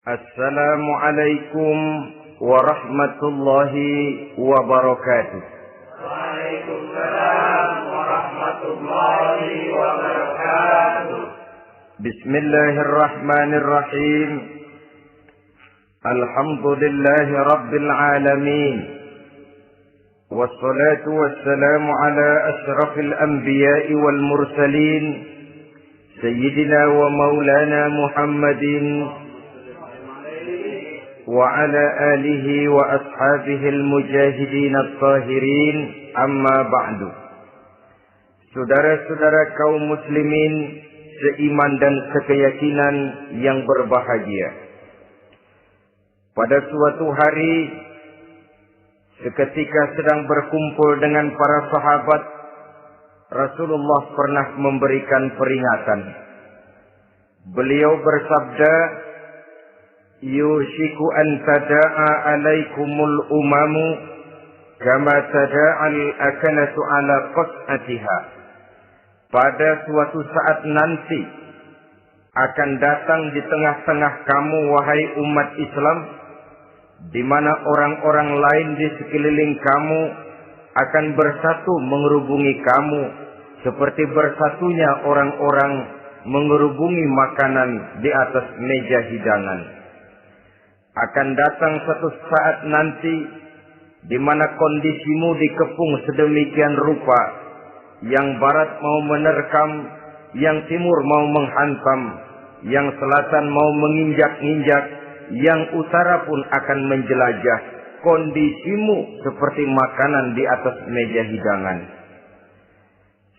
Assalamualaikum warahmatullahi wabarakatuh. Waalaikumsalam warahmatullahi wabarakatuh. Bismillahirrahmanirrahim. Alhamdulillahi rabbil alamin. Wassalatu wassalamu ala ashrafil anbiya'i wal mursalin. Sayyidina wa maulana Muhammadin وعلى آله وأصحابه المجاهدين الطاهرين أما بعد. Saudara-saudara kaum muslimin seiman dan sekeyakinan yang berbahagia. Pada suatu hari seketika sedang berkumpul dengan para sahabat, Rasulullah pernah memberikan peringatan. Beliau bersabda, yushiku an tada'a alaikumul umamu kama tada'al akanatu ala qas'atiha. Pada suatu saat nanti akan datang di tengah-tengah kamu wahai umat Islam, di mana orang-orang lain di sekeliling kamu akan bersatu mengerubungi kamu seperti bersatunya orang-orang mengerubungi makanan di atas meja hidangan. Akan datang satu saat nanti di mana kondisimu dikepung sedemikian rupa, yang barat mau menerkam, yang timur mau menghantam, yang selatan mau menginjak-injak, yang utara pun akan menjelajah. Kondisimu seperti makanan di atas meja hidangan.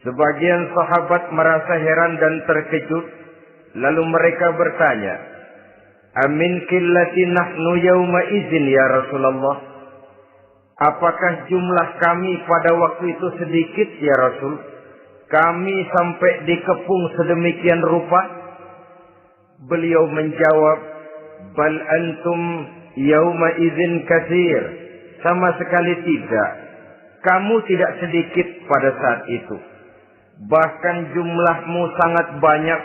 Sebagian sahabat merasa heran dan terkejut, lalu mereka bertanya, amin qillati nahnu yawma izin ya Rasulullah. Apakah jumlah kami pada waktu itu sedikit ya Rasul? Kami sampai dikepung sedemikian rupa? Beliau menjawab, bal antum yawma izin katsir. Sama sekali tidak. Kamu tidak sedikit pada saat itu. Bahkan jumlahmu sangat banyak.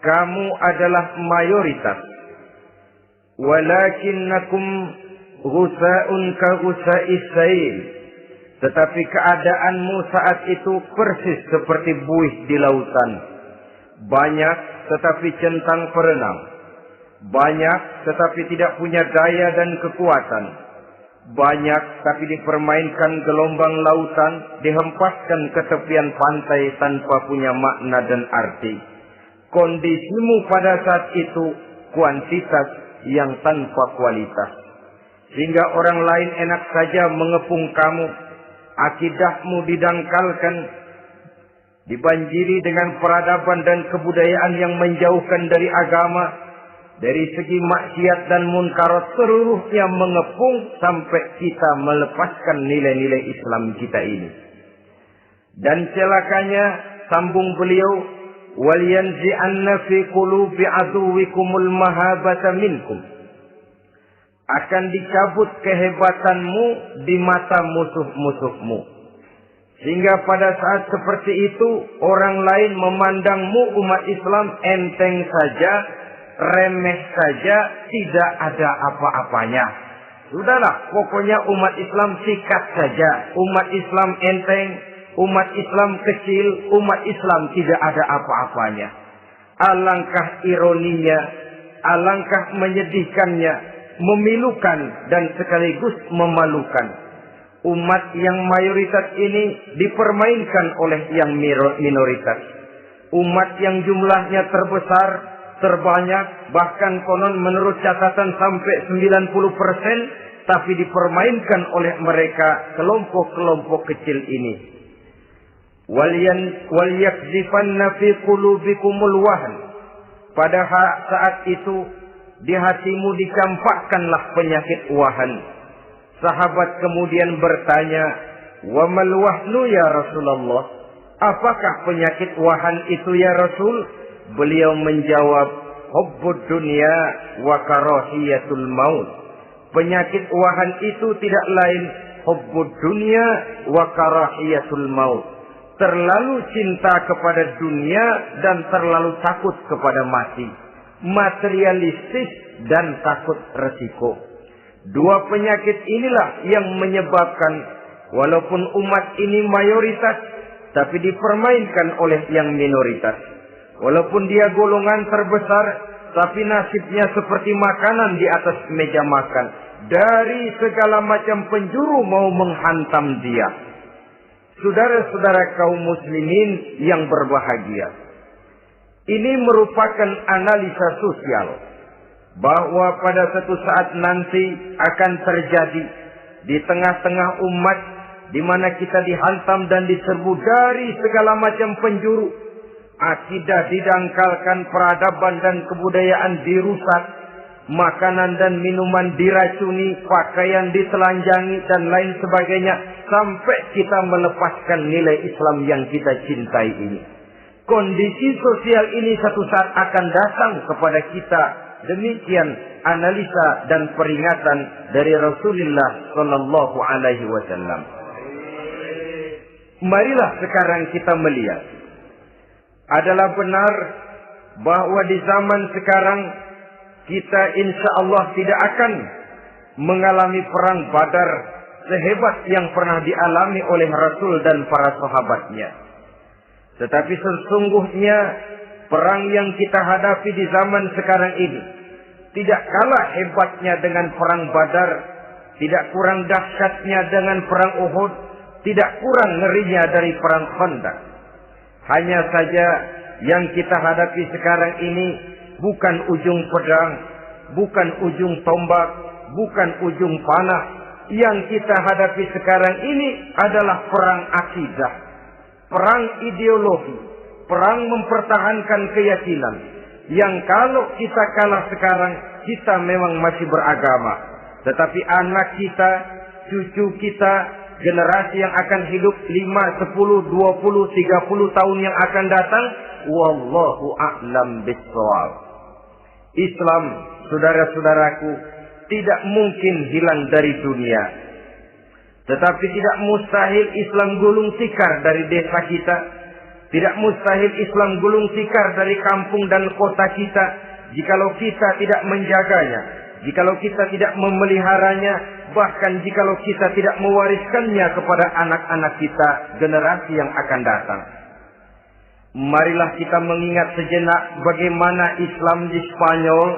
Kamu adalah mayoritas. Walakinnakum ghusa'un ka ghusa'is sail. Tetapi keadaanmu saat itu persis seperti buih di lautan. Banyak tetapi centang perenang. Banyak tetapi tidak punya daya dan kekuatan. Banyak tapi dipermainkan gelombang lautan, dihempaskan ke tepian pantai tanpa punya makna dan arti. Kondisimu pada saat itu kuantitas yang tanpa kualitas, sehingga orang lain enak saja mengepung kamu. Akidahmu didangkalkan, dibanjiri dengan peradaban dan kebudayaan yang menjauhkan dari agama. Dari segi maksiat dan munkarat seluruhnya mengepung sampai kita melepaskan nilai-nilai Islam kita ini. Dan celakanya, sambung beliau, wal yanzi'anna fi qulubi aduwikumul mahabata minkum. Akan dicabut kehebatanmu di mata musuh-musuhmu. Sehingga pada saat seperti itu orang lain memandangmu umat Islam enteng saja, remeh saja, tidak ada apa-apanya. Sudahlah, pokoknya umat Islam sikat saja. Umat Islam enteng, umat Islam kecil, umat Islam tidak ada apa-apanya. Alangkah ironinya, alangkah menyedihkannya, memilukan dan sekaligus memalukan. Umat yang mayoritas ini dipermainkan oleh yang minoritas. Umat yang jumlahnya terbesar, terbanyak, bahkan konon menurut catatan sampai 90%, tapi dipermainkan oleh mereka kelompok-kelompok kecil ini. Wal yakzifanna fi qulubikumul wahn. Pada saat itu di hatimu dikampakkanlah penyakit wahan. Sahabat kemudian bertanya, wa mal wahnu ya Rasulullah? Apakah penyakit wahan itu ya Rasul? Beliau menjawab, hubbud dunya wa karahiyatul maut. Penyakit wahan itu tidak lain hubbud dunya wa karahiyatul maut. Terlalu cinta kepada dunia dan terlalu takut kepada mati. materialistis, dan takut resiko. Dua penyakit inilah yang menyebabkan walaupun umat ini mayoritas, tapi dipermainkan oleh yang minoritas. Walaupun dia golongan terbesar, tapi nasibnya seperti makanan di atas meja makan. Dari segala macam penjuru mau menghantam dia. Saudara-saudara kaum muslimin yang berbahagia, ini merupakan analisa sosial bahwa pada suatu saat nanti akan terjadi di tengah-tengah umat di mana kita dihantam dan diserbu dari segala macam penjuru. Akidah didangkalkan, peradaban dan kebudayaan dirusak, makanan dan minuman diracuni, pakaian ditelanjangi dan lain sebagainya, sampai kita melepaskan nilai Islam yang kita cintai ini. Kondisi sosial ini satu saat akan datang kepada kita. Demikian analisa dan peringatan dari Rasulullah Sallallahu Alaihi Wasallam. Marilah sekarang kita melihat, adalah benar bahwa di zaman sekarang kita insya Allah tidak akan mengalami perang Badar sehebat yang pernah dialami oleh Rasul dan para sahabatnya. Tetapi sesungguhnya perang yang kita hadapi di zaman sekarang ini tidak kalah hebatnya dengan perang Badar, tidak kurang dahsyatnya dengan perang Uhud, tidak kurang ngerinya dari perang Khandaq. Hanya saja yang kita hadapi sekarang ini bukan ujung pedang, bukan ujung tombak, bukan ujung panah. Yang kita hadapi sekarang ini adalah perang akidah, perang ideologi, perang mempertahankan keyakinan. Yang kalau kita kalah sekarang, kita memang masih beragama. Tetapi anak kita, cucu kita, generasi yang akan hidup 5, 10, 20, 30 tahun yang akan datang, wallahu a'lam bishawab. Islam, saudara-saudaraku, tidak mungkin hilang dari dunia. Tetapi tidak mustahil Islam gulung tikar dari desa kita. Tidak mustahil Islam gulung tikar dari kampung dan kota kita, jikalau kita tidak menjaganya, jikalau kita tidak memeliharanya, bahkan jikalau kita tidak mewariskannya kepada anak-anak kita, generasi yang akan datang. Marilah kita mengingat sejenak bagaimana Islam di Spanyol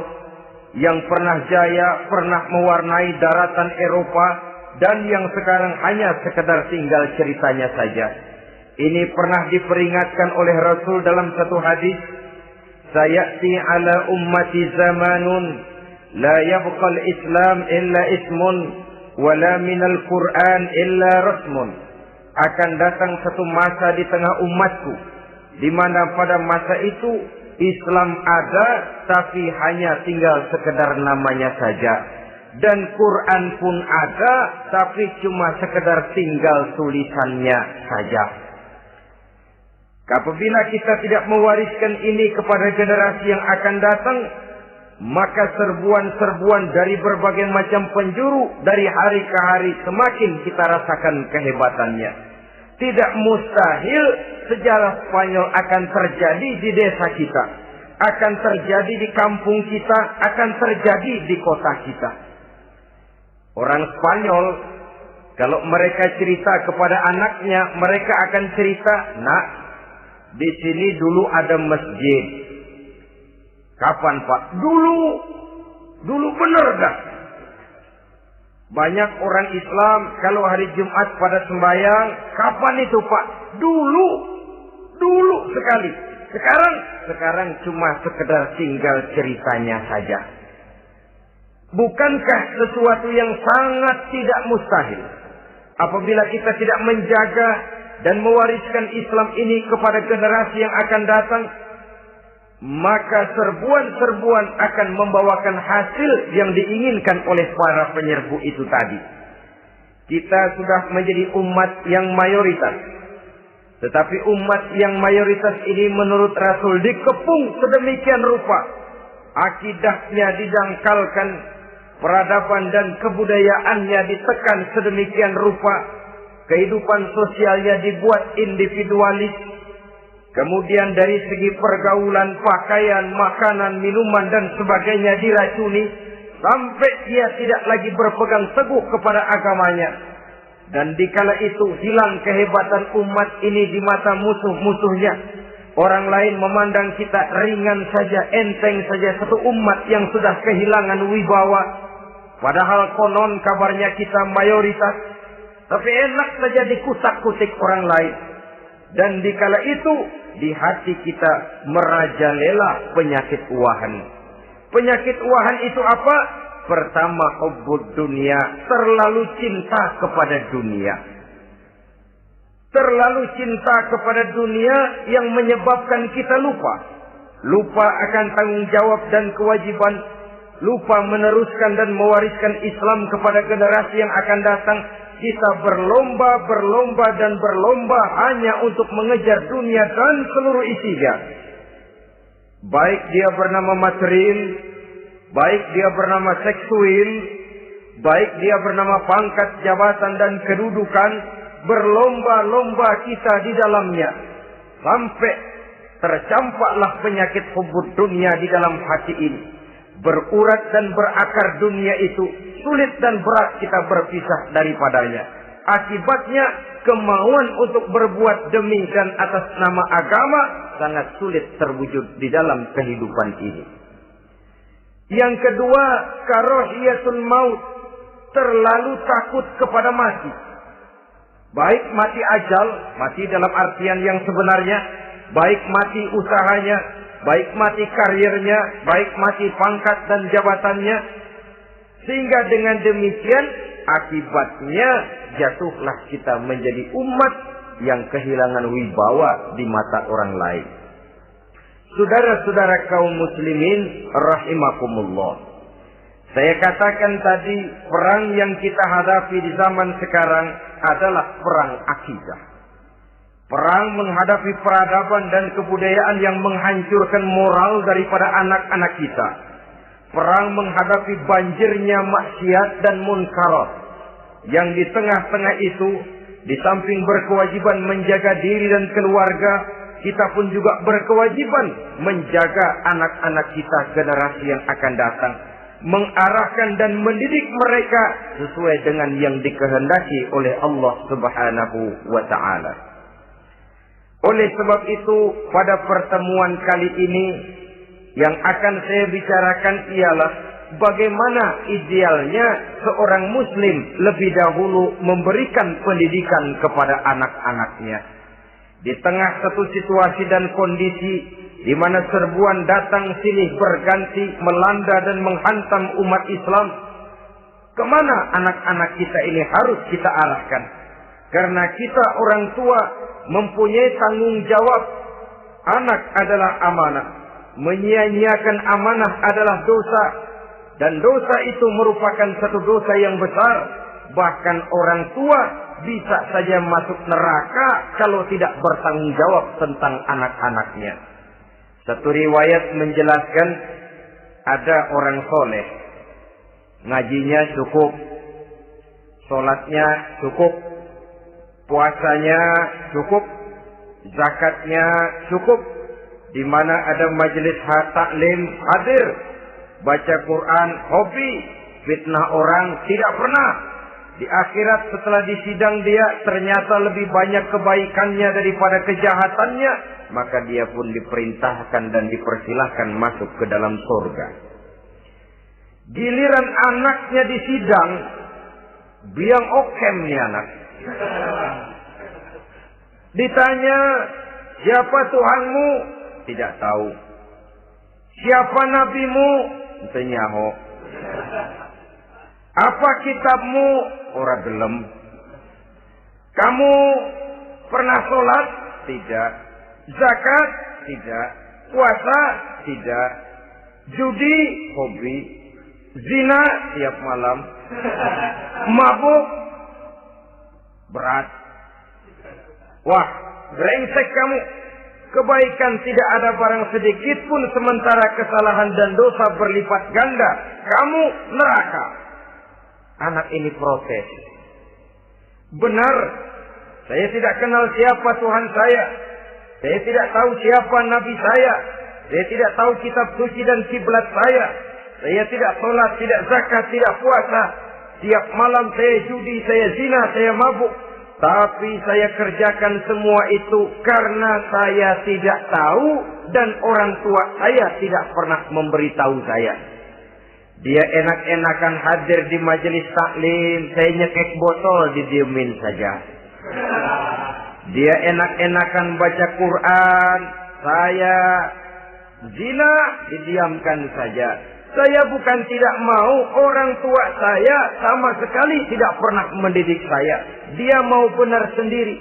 yang pernah jaya, pernah mewarnai daratan Eropa, dan yang sekarang hanya sekedar tinggal ceritanya saja. Ini pernah diperingatkan oleh Rasul dalam satu hadis, sayati ala ummati zamanun la yabqal Islam illa ismun wala minal Quran illa rasmun. Akan datang satu masa di tengah umatku di mana pada masa itu Islam ada tapi hanya tinggal sekedar namanya saja, dan Quran pun ada tapi cuma sekedar tinggal tulisannya saja. Apabila kita tidak mewariskan ini kepada generasi yang akan datang, maka serbuan-serbuan dari berbagai macam penjuru dari hari ke hari semakin kita rasakan kehebatannya. Tidak mustahil sejarah Spanyol akan terjadi di desa kita, akan terjadi di kampung kita, akan terjadi di kota kita. Orang Spanyol, kalau mereka cerita kepada anaknya, mereka akan cerita, nak, di sini dulu ada masjid. Kapan, Pak? Dulu benar dah. Banyak orang Islam kalau hari Jumat pada sembahyang, kapan itu, Pak? Dulu sekali. Sekarang cuma sekedar tinggal ceritanya saja. Bukankah sesuatu yang sangat tidak mustahil apabila kita tidak menjaga dan mewariskan Islam ini kepada generasi yang akan datang, maka serbuan-serbuan akan membawakan hasil yang diinginkan oleh para penyerbu itu tadi. Kita sudah menjadi umat yang mayoritas, tetapi umat yang mayoritas ini menurut Rasul dikepung sedemikian rupa, akidahnya didangkalkan, peradaban dan kebudayaannya ditekan sedemikian rupa, kehidupan sosialnya dibuat individualis, Kemudian dari segi pergaulan, pakaian, makanan, minuman dan sebagainya diracuni sampai dia tidak lagi berpegang teguh kepada agamanya. Dan dikala itu hilang kehebatan umat ini di mata musuh-musuhnya. Orang lain memandang kita ringan saja, enteng saja, satu umat yang sudah kehilangan wibawa. Padahal konon kabarnya kita mayoritas, tapi enak saja dikutak-kutik orang lain. Dan dikala itu di hati kita merajalela penyakit wahan. Penyakit wahan itu apa? Pertama, hubbud dunia, terlalu cinta kepada dunia. Terlalu cinta kepada dunia yang menyebabkan kita lupa. Lupa akan tanggung jawab dan kewajiban. Lupa meneruskan dan mewariskan Islam kepada generasi yang akan datang. Kita berlomba dan berlomba hanya untuk mengejar dunia dan seluruh isinya. Baik dia bernama material, baik dia bernama seksual, baik dia bernama pangkat, jabatan dan kedudukan, berlomba-lomba kita di dalamnya. Sampai tercampaklah penyakit hubbud dunia di dalam hati ini. Berurat dan berakar dunia itu, sulit dan berat kita berpisah daripadanya. Akibatnya kemauan untuk berbuat demi dan atas nama agama sangat sulit terwujud di dalam kehidupan ini. Yang kedua, karahiyatul maut, terlalu takut kepada mati. Baik mati ajal, mati dalam artian yang sebenarnya, baik mati usahanya, baik mati karirnya, baik mati pangkat dan jabatannya. Sehingga dengan demikian akibatnya jatuhlah kita menjadi umat yang kehilangan wibawa di mata orang lain. Saudara-saudara kaum muslimin rahimakumullah. Saya katakan tadi, perang yang kita hadapi di zaman sekarang adalah perang akidah. Perang menghadapi peradaban dan kebudayaan yang menghancurkan moral daripada anak-anak kita. Perang menghadapi banjirnya maksiat dan munkarat. Yang di tengah-tengah itu, di samping berkewajiban menjaga diri dan keluarga, kita pun juga berkewajiban menjaga anak-anak kita, generasi yang akan datang. Mengarahkan dan mendidik mereka sesuai dengan yang dikehendaki oleh Allah Subhanahu wa ta'ala. Oleh sebab itu, pada pertemuan kali ini yang akan saya bicarakan ialah bagaimana idealnya seorang muslim lebih dahulu memberikan pendidikan kepada anak-anaknya. Di tengah satu situasi dan kondisi di mana serbuan datang silih berganti melanda dan menghantam umat Islam, kemana anak-anak kita ini harus kita arahkan? Karena kita orang tua mempunyai tanggung jawab. Anak adalah amanah. Menyia-nyiakan amanah adalah dosa. Dan dosa itu merupakan satu dosa yang besar. Bahkan orang tua bisa saja masuk neraka kalau tidak bertanggung jawab tentang anak-anaknya. Satu riwayat menjelaskan ada orang soleh. Ngajinya cukup. Sholatnya cukup. Puasanya cukup. Zakatnya cukup. Di mana ada majelis taklim hadir. Baca Quran hobi. Fitnah orang tidak pernah. Di akhirat setelah disidang dia ternyata lebih banyak kebaikannya daripada kejahatannya. Maka dia pun diperintahkan dan dipersilahkan masuk ke dalam surga. Giliran anaknya disidang. Biang okem nih anak. Ditanya, siapa Tuhanmu? Tidak tahu. Siapa nabimu? Tenyaho. Apa kitabmu? Ora gelem. Kamu pernah sholat? Tidak. Zakat? Tidak. Puasa? Tidak. Judi? Hobi. Zina? Tiap malam. Mabuk? Berat. Wah, brengsek kamu. Kebaikan tidak ada barang sedikit pun, sementara kesalahan dan dosa berlipat ganda. Kamu neraka. Anak ini protes. Benar, saya tidak kenal siapa Tuhan saya. Saya tidak tahu siapa nabi saya. Saya tidak tahu kitab suci dan kiblat saya. Saya tidak sholat, tidak zakat, tidak puasa. Tiap malam saya judi, saya zina, saya mabuk. Tapi saya kerjakan semua itu karena saya tidak tahu dan orang tua saya tidak pernah memberitahu saya. Dia enak-enakan hadir di majelis taklim, saya nyekek botol, didiemin saja. Dia enak-enakan baca Quran, saya zina, didiamkan saja. Saya bukan tidak mau, orang tua saya sama sekali tidak pernah mendidik saya. Dia mau benar sendiri.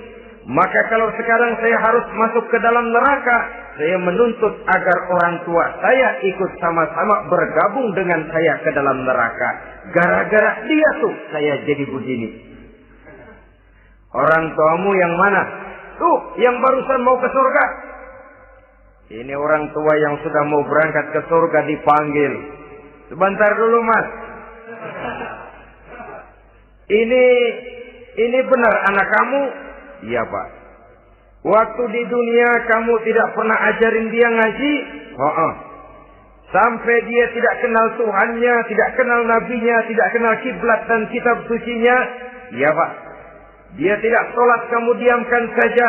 Maka kalau sekarang saya harus masuk ke dalam neraka, saya menuntut agar orang tua saya ikut sama-sama bergabung dengan saya ke dalam neraka. Gara-gara dia tuh saya jadi begini. Orang tuamu yang mana? Tuh, yang barusan mau ke surga. Ini orang tua yang sudah mau berangkat ke surga dipanggil. Sebentar dulu, Mas. Ini benar anak kamu? Iya, Pak. Waktu di dunia kamu tidak pernah ajarin dia ngaji? Sampai dia tidak kenal Tuhannya, tidak kenal nabinya, tidak kenal kiblat dan kitab sucinya? Iya, Pak. Dia tidak sholat, kamu diamkan saja.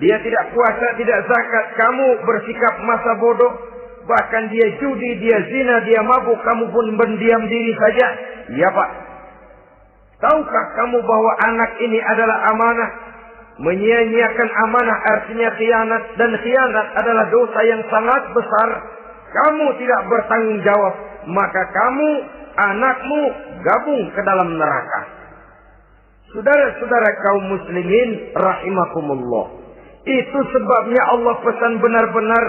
Dia tidak puasa, tidak zakat, kamu bersikap masa bodoh. Bahkan dia judi, dia zina, dia mabuk, kamu pun berdiam diri saja. Iya, Pak. Tahukah kamu bahwa anak ini adalah amanah? Menyia-nyiakan amanah artinya khianat, dan khianat adalah dosa yang sangat besar. Kamu tidak bertanggung jawab, maka kamu, anakmu gabung ke dalam neraka. Saudara-saudara kaum muslimin rahimakumullah. Itu sebabnya Allah pesan benar-benar,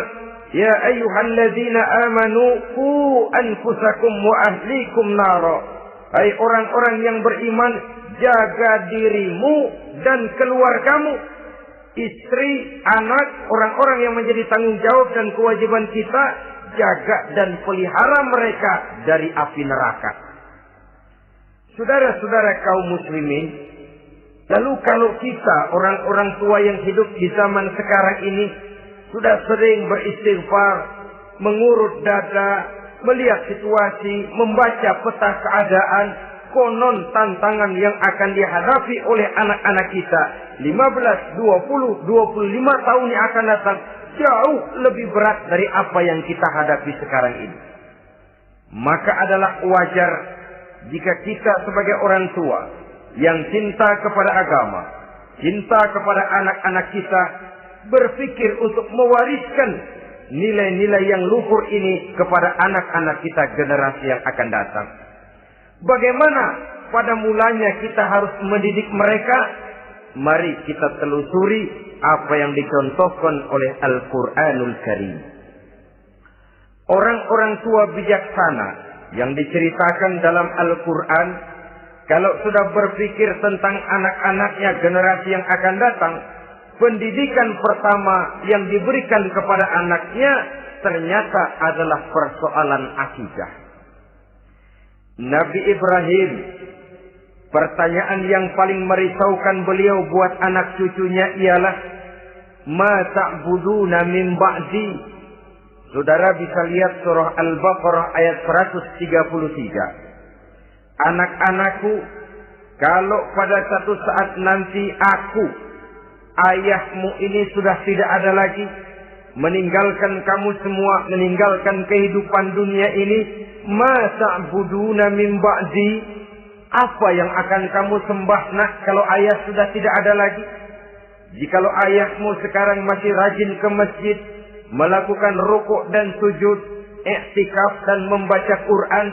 ya ayyuhalladzina amanu qu anfusakum wa ahlikum nara. Hai orang-orang yang beriman, jaga dirimu dan keluargamu, istri, anak, orang-orang yang menjadi tanggung jawab dan kewajiban kita, jaga dan pelihara mereka dari api neraka. Saudara-saudara kaum muslimin, lalu kalau kita orang-orang tua yang hidup di zaman sekarang ini sudah sering beristighfar, mengurut dada, melihat situasi, membaca peta keadaan, konon tantangan yang akan dihadapi oleh anak-anak kita 15, 20, 25 tahun yang akan datang jauh lebih berat dari apa yang kita hadapi sekarang ini. Maka adalah wajar jika kita sebagai orang tua yang cinta kepada agama, cinta kepada anak-anak kita, berpikir untuk mewariskan nilai-nilai yang luhur ini kepada anak-anak kita generasi yang akan datang. Bagaimana pada mulanya kita harus mendidik mereka? Mari kita telusuri apa yang dicontohkan oleh Al-Quranul Karim. Orang-orang tua bijaksana yang diceritakan dalam Al-Quran, kalau sudah berpikir tentang anak-anaknya generasi yang akan datang, pendidikan pertama yang diberikan kepada anaknya ternyata adalah persoalan akidah. Nabi Ibrahim, pertanyaan yang paling merisaukan beliau buat anak cucunya ialah, ma ta'buduna min ba'di. Saudara bisa lihat surah Al-Baqarah ayat 133. Anak-anakku, kalau pada satu saat nanti aku, ayahmu ini sudah tidak ada lagi, meninggalkan kamu semua, meninggalkan kehidupan dunia ini, ma ta'buduna min ba'di, apa yang akan kamu sembah nak kalau ayah sudah tidak ada lagi? Jikalau ayahmu sekarang masih rajin ke masjid, melakukan rukuk dan sujud, i'tikaf dan membaca Quran,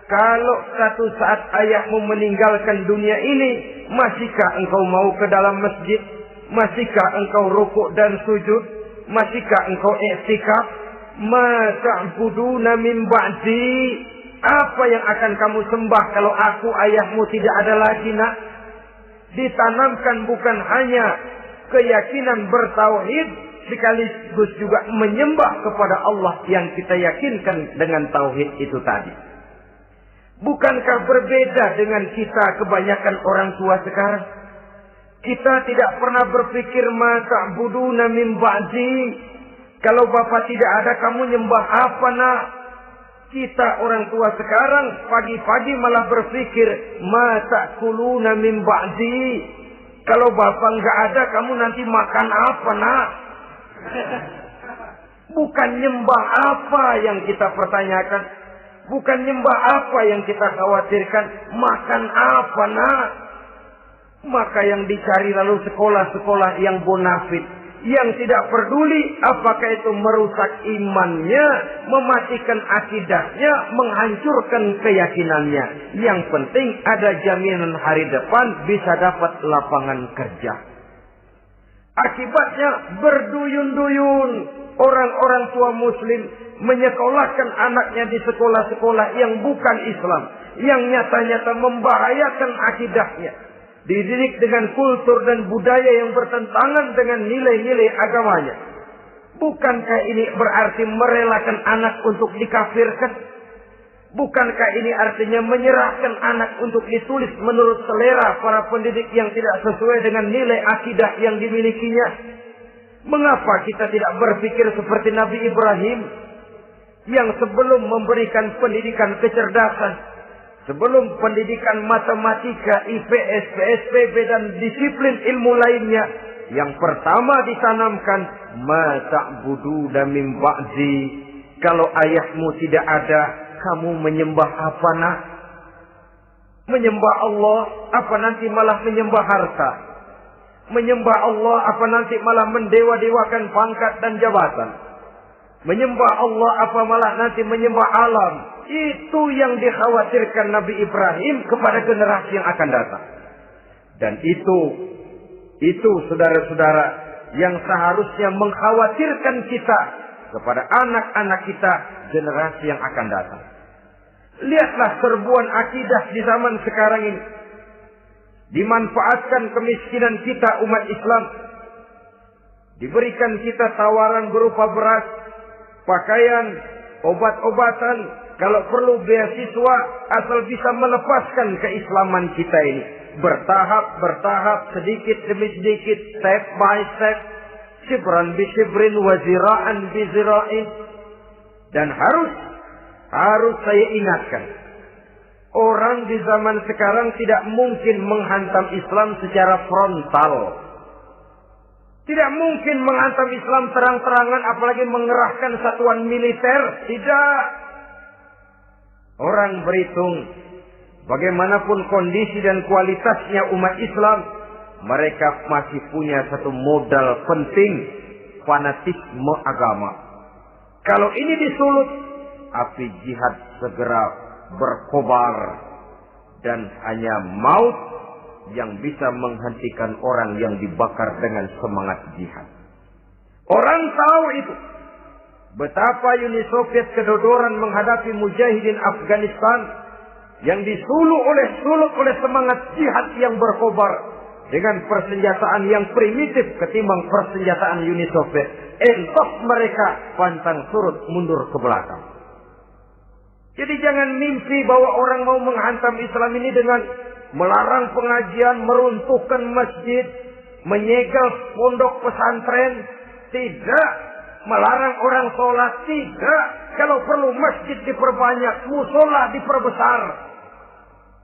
kalau satu saat ayahmu meninggalkan dunia ini, masihkah engkau mau ke dalam masjid? Masihkah engkau rukuk dan sujud? Masihkah engkau i'tikaf? Ma ta'buduna min ba'di, apa yang akan kamu sembah kalau aku ayahmu tidak ada lagi nak? Ditanamkan bukan hanya keyakinan bertauhid, sekaligus juga menyembah kepada Allah yang kita yakinkan dengan tauhid itu tadi. Bukankah berbeda dengan kita kebanyakan orang tua sekarang? Kita tidak pernah berpikir ma ta'buduna min ba'di. Kalau bapak tidak ada, kamu nyembah apa nak? Kita orang tua sekarang pagi-pagi malah berpikir ma ta'kuluna min ba'di. Kalau bapak nggak ada, kamu nanti makan apa nak? Bukan nyembah apa yang kita pertanyakan, bukan nyembah apa yang kita khawatirkan, makan apa nak? Maka yang dicari lalu sekolah-sekolah yang bonafit, yang tidak peduli apakah itu merusak imannya, mematikan akidahnya, menghancurkan keyakinannya. Yang penting ada jaminan hari depan bisa dapat lapangan kerja. Akibatnya berduyun-duyun orang-orang tua muslim menyekolahkan anaknya di sekolah-sekolah yang bukan Islam, yang nyata-nyata membahayakan akidahnya. Dididik dengan kultur dan budaya yang bertentangan dengan nilai-nilai agamanya. Bukankah ini berarti merelakan anak untuk dikafirkan? Bukankah ini artinya menyerahkan anak untuk ditulis menurut selera para pendidik yang tidak sesuai dengan nilai akidah yang dimilikinya? Mengapa kita tidak berpikir seperti Nabi Ibrahim yang sebelum memberikan pendidikan kecerdasan, sebelum pendidikan matematika, IPS, PSPB dan disiplin ilmu lainnya, yang pertama ditanamkan ma ta'buduna min ba'di. Kalau ayahmu tidak ada, kamu menyembah apa nak? Menyembah Allah, apa nanti malah menyembah harta? Menyembah Allah, apa nanti malah mendewa-dewakan pangkat dan jabatan? Menyembah Allah, apa malah nanti menyembah alam? Itu yang dikhawatirkan Nabi Ibrahim kepada generasi yang akan datang. Dan itu saudara-saudara yang seharusnya mengkhawatirkan kita kepada anak-anak kita generasi yang akan datang. Lihatlah serbuan akidah di zaman sekarang ini. Dimanfaatkan kemiskinan kita umat Islam. Diberikan kita tawaran berupa beras, pakaian, obat-obatan, kalau perlu beasiswa, asal bisa melepaskan keislaman kita ini. Bertahap, sedikit demi sedikit, step by step, shibran bi shibrin wa zira'an bi zira'in. Dan harus saya ingatkan, orang di zaman sekarang tidak mungkin menghantam Islam secara frontal. Tidak mungkin menghantam Islam terang-terangan, apalagi mengerahkan satuan militer. Tidak. Orang berhitung bagaimanapun kondisi dan kualitasnya umat Islam, mereka masih punya satu modal penting, fanatisme agama. Kalau ini disulut, api jihad segera berkobar dan hanya maut yang bisa menghentikan orang yang dibakar dengan semangat jihad. Orang tahu itu. Betapa Uni Soviet kedodoran menghadapi mujahidin Afghanistan yang disulut oleh semangat jihad yang berkobar dengan persenjataan yang primitif ketimbang persenjataan Uni Soviet. Entok mereka pantang surut mundur ke belakang. Jadi jangan mimpi bahwa orang mau menghantam Islam ini dengan melarang pengajian, meruntuhkan masjid, menyegel pondok pesantren. Tidak. Melarang orang sholat. Tidak. Kalau perlu masjid diperbanyak, musola diperbesar.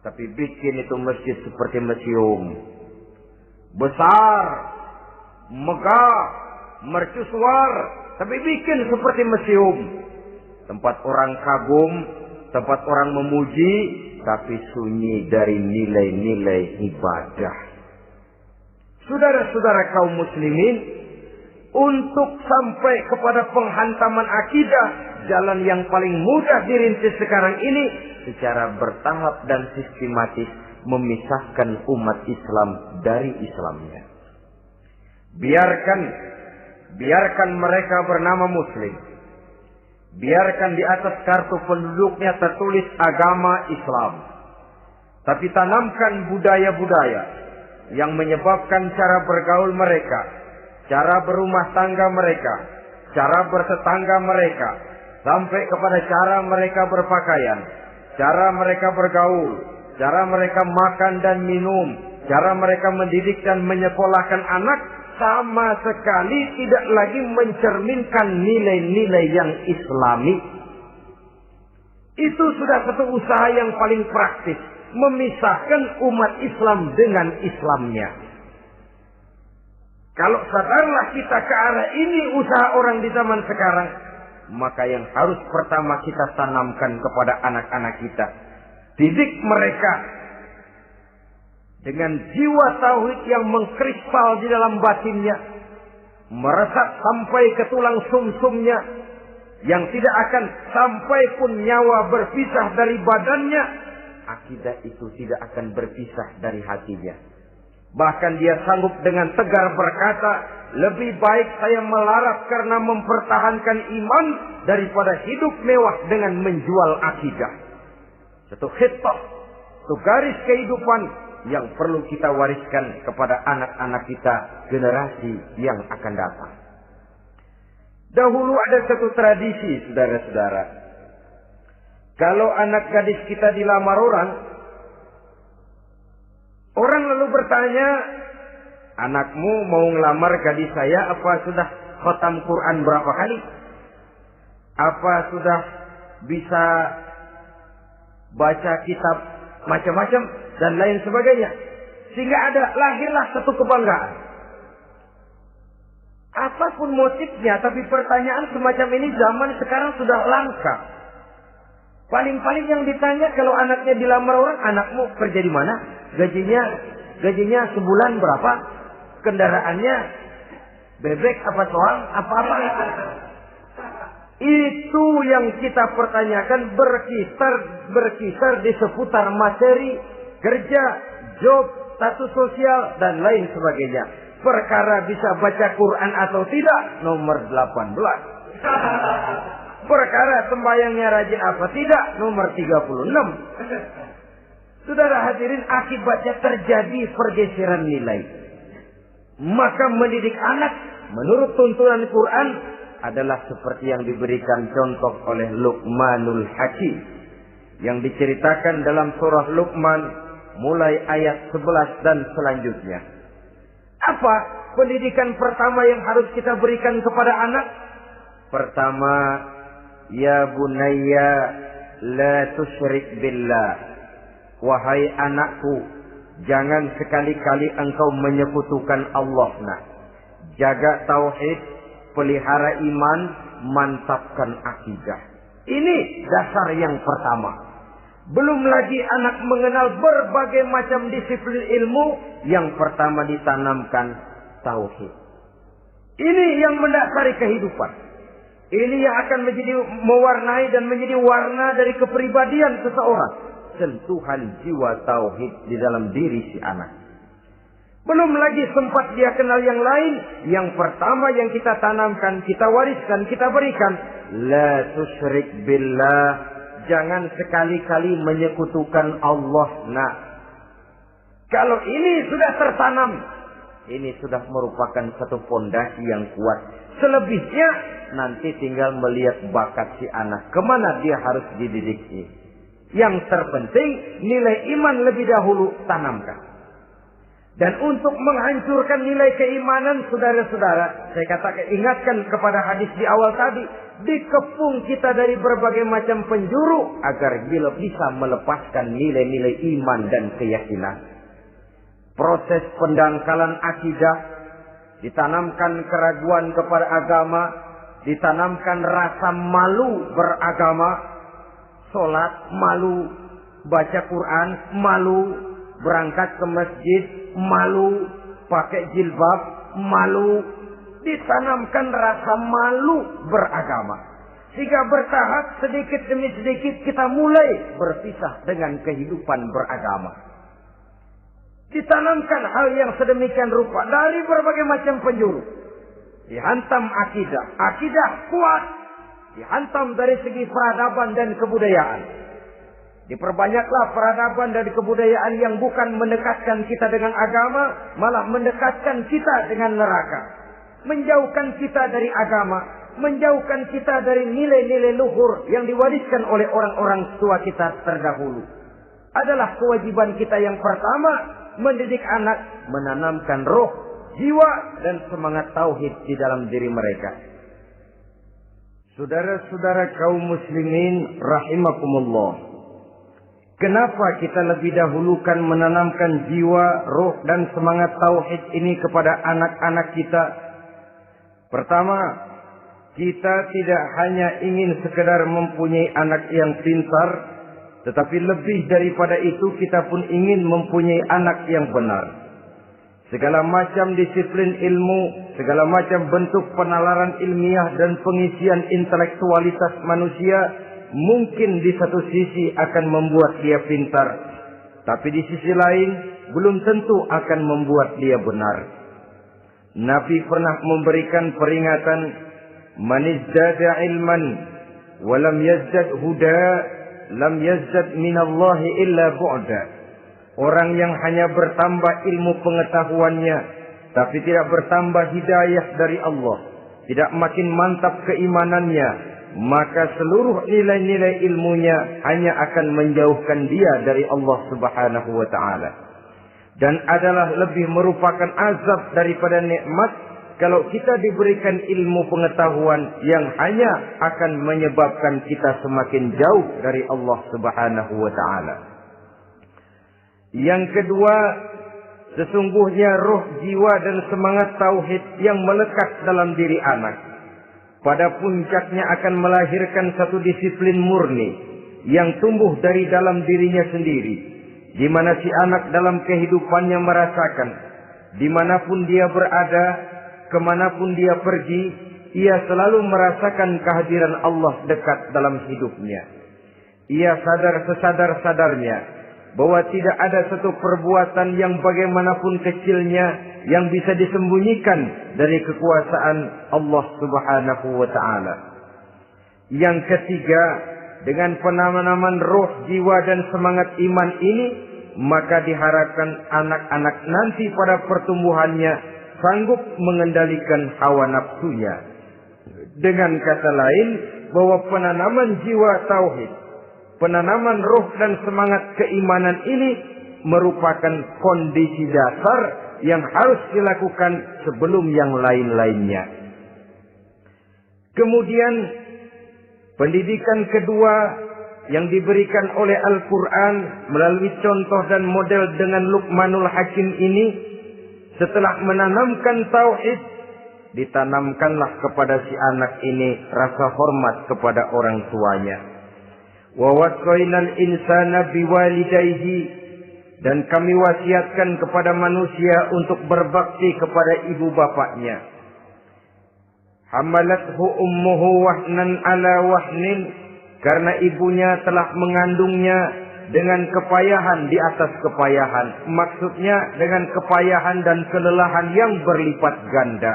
Tapi bikin itu masjid seperti museum. Besar, megah, mercusuar. Tapi bikin seperti museum. Tempat orang kagum, tempat orang memuji, tapi sunyi dari nilai-nilai ibadah. Saudara-saudara kaum muslimin, untuk sampai kepada penghantaman akidah, jalan yang paling mudah dirintis sekarang ini secara bertahap dan sistematis memisahkan umat Islam dari Islamnya. Biarkan mereka bernama Muslim. Biarkan di atas kartu penduduknya tertulis agama Islam. Tapi tanamkan budaya-budaya yang menyebabkan cara bergaul mereka, cara berumah tangga mereka, cara bertetangga mereka, sampai kepada cara mereka berpakaian, cara mereka bergaul, cara mereka makan dan minum, cara mereka mendidik dan menyekolahkan anak sama sekali tidak lagi mencerminkan nilai-nilai yang islami. Itu sudah satu usaha yang paling praktis, memisahkan umat Islam dengan Islamnya. Kalau sadarlah kita ke arah ini usaha orang di zaman sekarang, maka yang harus pertama kita tanamkan kepada anak-anak kita, didik mereka dengan jiwa tauhid yang mengkrispal di dalam batinnya, meresap sampai ke tulang sumsumnya, yang tidak akan sampai pun nyawa berpisah dari badannya, akidah itu tidak akan berpisah dari hatinya. Bahkan dia sanggup dengan tegar berkata, lebih baik saya melarat karena mempertahankan iman daripada hidup mewah dengan menjual akidah. Satu khitbah, satu garis kehidupan yang perlu kita wariskan kepada anak-anak kita, generasi yang akan datang. Dahulu ada satu tradisi, saudara-saudara. Kalau anak gadis kita dilamar orang lalu bertanya, anakmu mau ngelamar gadis saya, apa sudah khatam Quran berapa kali? Apa sudah bisa baca kitab macam-macam dan lain sebagainya? Sehingga lahirlah satu kebanggaan. Apapun motifnya, tapi pertanyaan semacam ini zaman sekarang sudah langka. Paling-paling yang ditanya kalau anaknya dilamar orang, anakmu kerja di mana? Gajinya sebulan berapa? Kendaraannya bebek apa soal? Apa-apa? Itu yang kita pertanyakan, berkisar di seputar materi, kerja, job, status sosial, dan lain sebagainya. Perkara bisa baca Quran atau tidak, nomor 18. Perkara sembahyangnya rajin apa tidak, nomor 36. Saudara hadirin, akibatnya terjadi pergeseran nilai. Maka mendidik anak menurut tuntunan Quran adalah seperti yang diberikan contoh oleh Luqmanul Hakim, yang diceritakan dalam surah Luqman mulai ayat 11 dan selanjutnya. Apa pendidikan pertama yang harus kita berikan kepada anak? Pertama, ya bunayya la tusyrik billah. Wahai anakku, jangan sekali-kali engkau menyekutukan Allah. Jaga tauhid, pelihara iman, mantapkan akidah. Ini dasar yang pertama. Belum lagi anak mengenal berbagai macam disiplin ilmu, yang pertama ditanamkan tauhid. Ini yang mendasari kehidupan. Ini yang akan menjadi mewarnai dan menjadi warna dari kepribadian seseorang. Sentuhan jiwa tauhid di dalam diri si anak. Belum lagi sempat dia kenal yang lain. Yang pertama yang kita tanamkan, kita wariskan, kita berikan, la tusyrik billah. Jangan sekali-kali menyekutukan Allah. Nah, kalau ini sudah tertanam, ini sudah merupakan satu fondasi yang kuat. Selebihnya nanti tinggal melihat bakat si anak, kemana dia harus dididik. Yang terpenting nilai iman lebih dahulu tanamkan. Dan untuk menghancurkan nilai keimanan, saudara-saudara, saya katakan, ingatkan kepada hadis di awal tadi, dikepung kita dari berbagai macam penjuru agar bisa melepaskan nilai-nilai iman dan keyakinan. Proses pendangkalan akidah, ditanamkan keraguan kepada agama, ditanamkan rasa malu beragama. Sholat malu, baca Quran malu, berangkat ke masjid malu, pakai jilbab malu. Ditanamkan rasa malu beragama. Sehingga bertahap sedikit demi sedikit kita mulai berpisah dengan kehidupan beragama. Ditanamkan hal yang sedemikian rupa dari berbagai macam penjuru. Dihantam akidah, akidah kuat. Dihantam dari segi peradaban dan kebudayaan. Diperbanyaklah peradaban dan kebudayaan yang bukan mendekatkan kita dengan agama, malah mendekatkan kita dengan neraka. Menjauhkan kita dari agama, menjauhkan kita dari nilai-nilai luhur yang diwariskan oleh orang-orang tua kita terdahulu. Adalah kewajiban kita yang pertama, mendidik anak, menanamkan roh, jiwa, dan semangat tauhid di dalam diri mereka. Saudara-saudara kaum muslimin rahimakumullah. Kenapa kita lebih dahulukan menanamkan jiwa, roh, dan semangat tauhid ini kepada anak-anak kita? Pertama, kita tidak hanya ingin sekedar mempunyai anak yang pintar, tetapi lebih daripada itu kita pun ingin mempunyai anak yang benar. Segala macam disiplin ilmu, segala macam bentuk penalaran ilmiah dan pengisian intelektualitas manusia mungkin di satu sisi akan membuat dia pintar, tapi di sisi lain belum tentu akan membuat dia benar. Nabi pernah memberikan peringatan, "Man izdada ilman wa lam yazdad huda, lam yazdad minallahi illa bu'da." Orang yang hanya bertambah ilmu pengetahuannya, tapi tidak bertambah hidayah dari Allah, tidak makin mantap keimanannya, maka seluruh nilai-nilai ilmunya hanya akan menjauhkan dia dari Allah Subhanahu wa ta'ala. Dan adalah lebih merupakan azab daripada nikmat kalau kita diberikan ilmu pengetahuan yang hanya akan menyebabkan kita semakin jauh dari Allah Subhanahu wa ta'ala. Yang kedua, sesungguhnya roh, jiwa, dan semangat tauhid yang melekat dalam diri anak pada puncaknya akan melahirkan satu disiplin murni yang tumbuh dari dalam dirinya sendiri, di mana si anak dalam kehidupannya merasakan, dimanapun dia berada, kemanapun dia pergi, ia selalu merasakan kehadiran Allah dekat dalam hidupnya. Ia sadar sesadar-sadarnya bahwa tidak ada satu perbuatan yang bagaimanapun kecilnya yang bisa disembunyikan dari kekuasaan Allah Subhanahu wa ta'ala. Yang ketiga, dengan penanaman roh, jiwa, dan semangat iman ini, maka diharapkan anak-anak nanti pada pertumbuhannya sanggup mengendalikan hawa nafsunya. Dengan kata lain, bahwa penanaman jiwa tauhid, penanaman roh dan semangat keimanan ini merupakan kondisi dasar yang harus dilakukan sebelum yang lain-lainnya. Kemudian pendidikan kedua yang diberikan oleh Al-Quran melalui contoh dan model dengan Luqmanul Hakim ini, setelah menanamkan tauhid, ditanamkanlah kepada si anak ini rasa hormat kepada orang tuanya. Wa wasainal insana biwalidayhi, dan kami wasiatkan kepada manusia untuk berbakti kepada ibu bapaknya. Hamalathu ummuhu wahnan ala wahnin, karena ibunya telah mengandungnya dengan kepayahan di atas kepayahan. Maksudnya dengan kepayahan dan kelelahan yang berlipat ganda.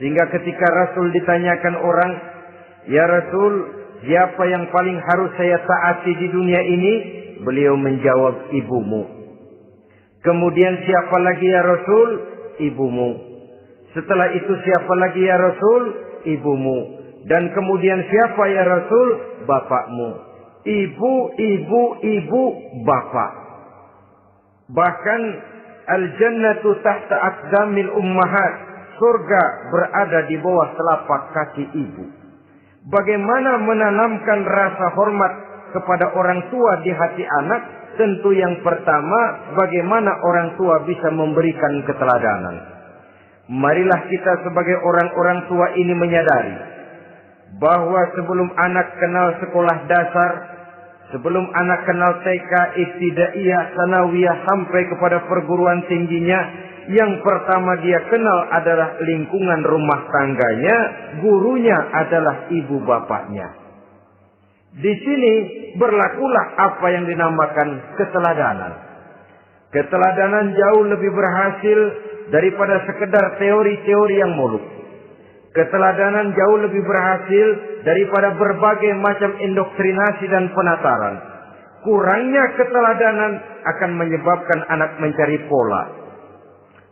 Sehingga ketika Rasul ditanyakan orang, "Ya Rasul, siapa yang paling harus saya taati di dunia ini?" Beliau menjawab, "Ibumu." Kemudian, "Siapa lagi ya Rasul?" "Ibumu." Setelah itu, "Siapa lagi ya Rasul?" "Ibumu." Dan kemudian, "Siapa ya Rasul?" "Bapakmu." Ibu, ibu, ibu, bapak. Bahkan al-jannatu tahta aqdamil ummahat, surga berada di bawah telapak kaki ibu. Bagaimana menanamkan rasa hormat kepada orang tua di hati anak? Tentu yang pertama, bagaimana orang tua bisa memberikan keteladanan. Marilah kita sebagai orang-orang tua ini menyadari bahwa sebelum anak kenal sekolah dasar, sebelum anak kenal TK, ibtidaiyah, sanawiyah, sampai kepada perguruan tingginya, yang pertama dia kenal adalah lingkungan rumah tangganya, gurunya adalah ibu bapaknya. Di sini berlakulah apa yang dinamakan keteladanan. Keteladanan jauh lebih berhasil daripada sekedar teori-teori yang muluk. Keteladanan jauh lebih berhasil daripada berbagai macam indoktrinasi dan penataran. Kurangnya keteladanan akan menyebabkan anak mencari pola.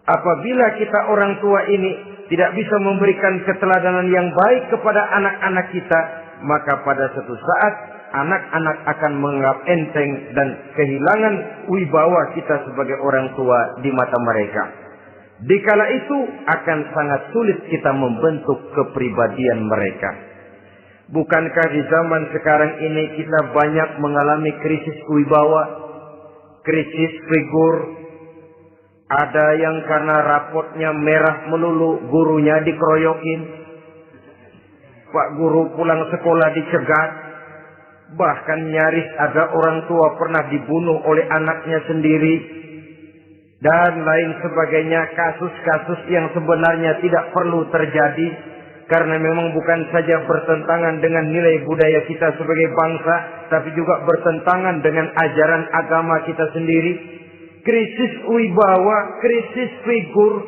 Apabila kita orang tua ini tidak bisa memberikan keteladanan yang baik kepada anak-anak kita, maka pada suatu saat anak-anak akan menganggap enteng dan kehilangan wibawa kita sebagai orang tua di mata mereka. Dikala itu akan sangat sulit kita membentuk kepribadian mereka. Bukankah di zaman sekarang ini kita banyak mengalami krisis wibawa, krisis figur? Ada yang karena rapotnya merah melulu, gurunya dikeroyokin. Pak guru pulang sekolah dicegat. Bahkan nyaris ada orang tua pernah dibunuh oleh anaknya sendiri. Dan lain sebagainya, kasus-kasus yang sebenarnya tidak perlu terjadi. Karena memang bukan saja bertentangan dengan nilai budaya kita sebagai bangsa, tapi juga bertentangan dengan ajaran agama kita sendiri. Krisis wibawa, krisis figur,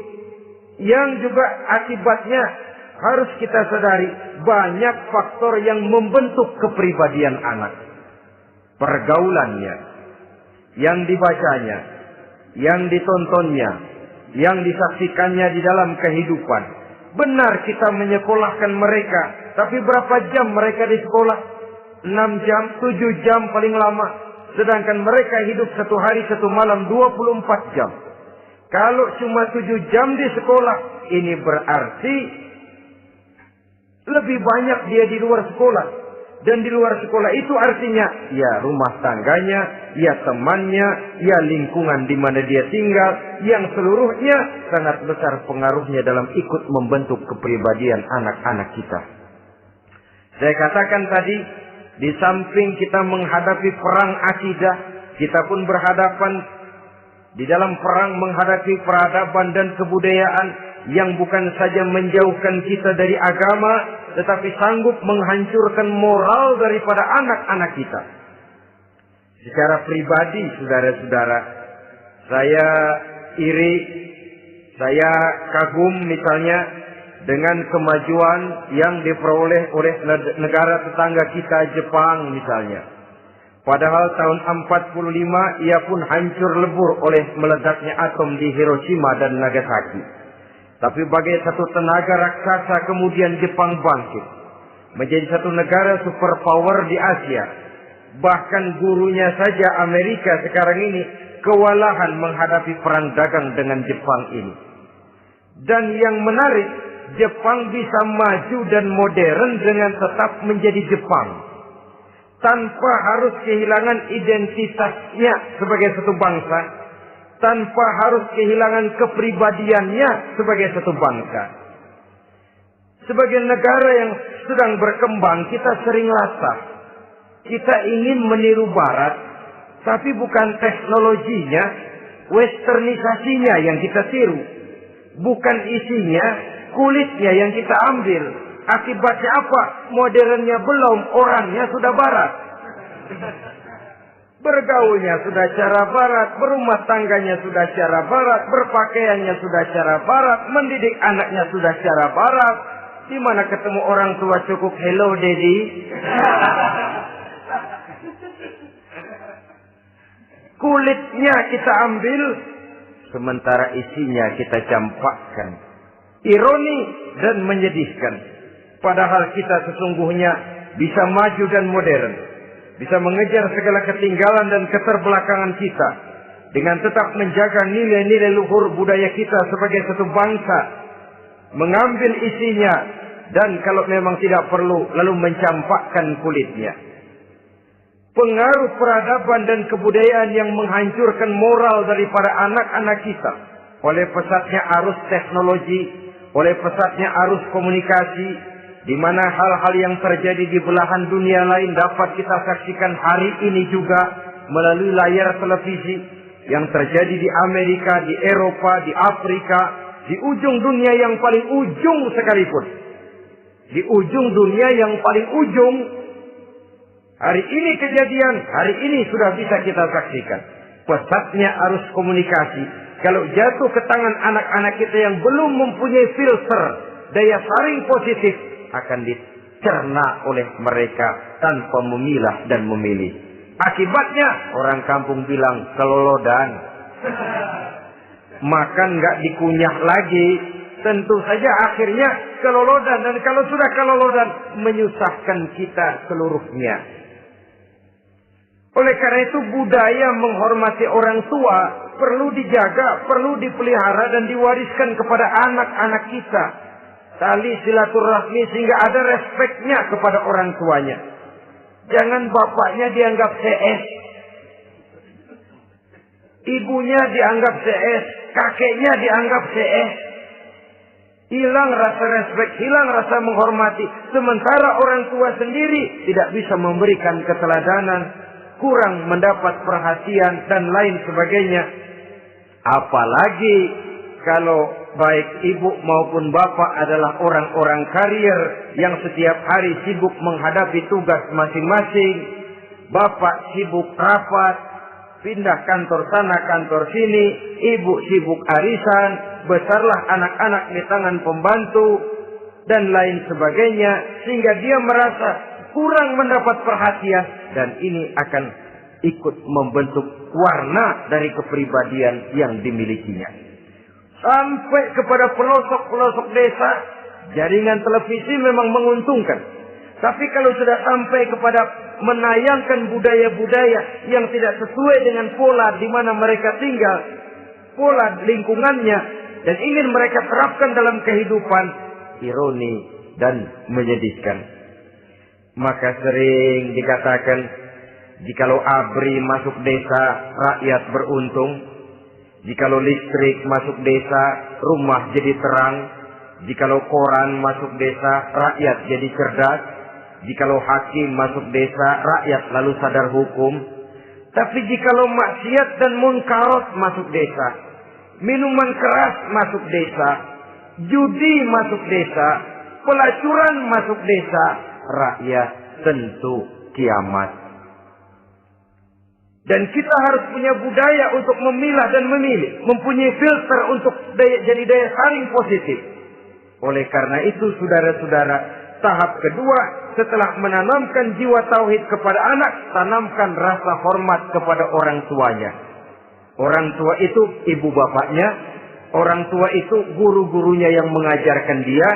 yang juga akibatnya harus kita sadari banyak faktor yang membentuk kepribadian anak. Pergaulannya, yang dibacanya, yang ditontonnya, yang disaksikannya di dalam kehidupan. Benar kita menyekolahkan mereka, tapi berapa jam mereka di sekolah? 6 jam, 7 jam paling lama. Sedangkan mereka hidup satu hari satu malam 24 jam. Kalau cuma 7 jam di sekolah, ini berarti lebih banyak dia di luar sekolah. Dan di luar sekolah itu artinya ya rumah tangganya, ya temannya, ya lingkungan di mana dia tinggal, yang seluruhnya sangat besar pengaruhnya dalam ikut membentuk kepribadian anak-anak kita. Saya katakan tadi, di samping kita menghadapi perang akidah, kita pun berhadapan di dalam perang menghadapi peradaban dan kebudayaan yang bukan saja menjauhkan kita dari agama, tetapi sanggup menghancurkan moral daripada anak-anak kita. Secara pribadi, saudara-saudara, saya iri, saya kagum misalnya dengan kemajuan yang diperoleh oleh negara tetangga kita, Jepang misalnya. Padahal tahun 45 ia pun hancur lebur oleh meledaknya atom di Hiroshima dan Nagasaki. Tapi bagai satu tenaga raksasa kemudian Jepang bangkit. Menjadi satu negara superpower di Asia. Bahkan gurunya saja Amerika sekarang ini kewalahan menghadapi perang dagang dengan Jepang ini. Dan yang menarik, Jepang bisa maju dan modern dengan tetap menjadi Jepang. Tanpa harus kehilangan identitasnya sebagai satu bangsa. Tanpa harus kehilangan kepribadiannya sebagai satu bangsa. Sebagai negara yang sedang berkembang, kita sering latah. Kita ingin meniru Barat, tapi bukan teknologinya, westernisasinya yang kita tiru. Bukan isinya, kulitnya yang kita ambil. Akibatnya apa? Modernnya belum, orangnya sudah Barat. Bergaulnya sudah cara Barat, berumah tangganya sudah cara Barat, berpakaiannya sudah cara Barat, mendidik anaknya sudah cara Barat. Di mana ketemu orang tua cukup hello daddy. Kulitnya kita ambil, sementara isinya kita campakkan. Ironi dan menyedihkan. Padahal kita sesungguhnya bisa maju dan modern. Bisa mengejar segala ketinggalan dan keterbelakangan kita. Dengan tetap menjaga nilai-nilai luhur budaya kita sebagai satu bangsa. Mengambil isinya. Dan kalau memang tidak perlu, lalu mencampakkan kulitnya. Pengaruh peradaban dan kebudayaan yang menghancurkan moral daripada anak-anak kita. Oleh pesatnya arus teknologi. Oleh pesatnya arus komunikasi. Di mana hal-hal yang terjadi di belahan dunia lain dapat kita saksikan hari ini juga melalui layar televisi yang terjadi di Amerika, di Eropa, di Afrika, di ujung dunia yang paling ujung sekalipun. Di ujung dunia yang paling ujung, hari ini kejadian, hari ini sudah bisa kita saksikan. Pesatnya arus komunikasi, kalau jatuh ke tangan anak-anak kita yang belum mempunyai filter, daya saring positif, akan dicerna oleh mereka tanpa memilah dan memilih. Akibatnya orang kampung bilang kelolodan. Makan nggak dikunyah lagi. Tentu saja akhirnya kelolodan. Dan kalau sudah kelolodan, menyusahkan kita seluruhnya. Oleh karena itu budaya menghormati orang tua perlu dijaga, perlu dipelihara dan diwariskan kepada anak-anak kita. Tali silaturahmi sehingga ada respeknya kepada orang tuanya. Jangan bapaknya dianggap CS, ibunya dianggap CS, kakeknya dianggap CS. Hilang rasa respek, hilang rasa menghormati. Sementara orang tua sendiri tidak bisa memberikan keteladanan, kurang mendapat perhatian dan lain sebagainya. Apalagi kalau baik ibu maupun bapak adalah orang-orang karier yang setiap hari sibuk menghadapi tugas masing-masing. Bapak sibuk rapat, pindah kantor sana kantor sini, ibu sibuk arisan, besarlah anak-anak di tangan pembantu dan lain sebagainya, sehingga dia merasa kurang mendapat perhatian dan ini akan ikut membentuk warna dari kepribadian yang dimilikinya. Sampai kepada pelosok-pelosok desa, jaringan televisi memang menguntungkan. Tapi kalau sudah sampai kepada menayangkan budaya-budaya yang tidak sesuai dengan pola di mana mereka tinggal, pola lingkungannya, dan ingin mereka terapkan dalam kehidupan, ironi dan menyedihkan. Maka sering dikatakan, jikalau ABRI masuk desa, rakyat beruntung. Jikalau listrik masuk desa, rumah jadi terang. Jikalau koran masuk desa, rakyat jadi cerdas. Jikalau hakim masuk desa, rakyat lalu sadar hukum. Tapi jikalau maksiat dan munkarat masuk desa, minuman keras masuk desa, judi masuk desa, pelacuran masuk desa, rakyat tentu kiamat. Dan kita harus punya budaya untuk memilah dan memilih, mempunyai filter untuk jadi daya saring positif. Oleh karena itu, saudara-saudara, tahap kedua setelah menanamkan jiwa tauhid kepada anak, tanamkan rasa hormat kepada orang tuanya. Orang tua itu ibu bapaknya, orang tua itu guru-gurunya yang mengajarkan dia,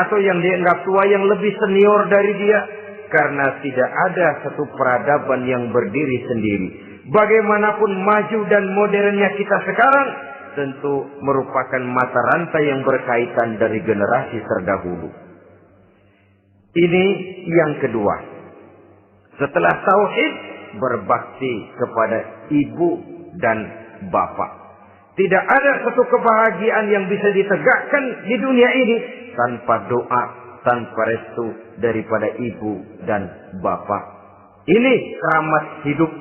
atau yang dianggap tua yang lebih senior dari dia. Karena tidak ada satu peradaban yang berdiri sendiri. Bagaimanapun maju dan modernnya kita sekarang, tentu merupakan mata rantai yang berkaitan dari generasi terdahulu. Ini yang kedua. Setelah tauhid, berbakti kepada ibu dan bapak. Tidak ada satu kebahagiaan yang bisa ditegakkan di dunia ini tanpa doa, tanpa restu daripada ibu dan bapak. Ini keramat hidup.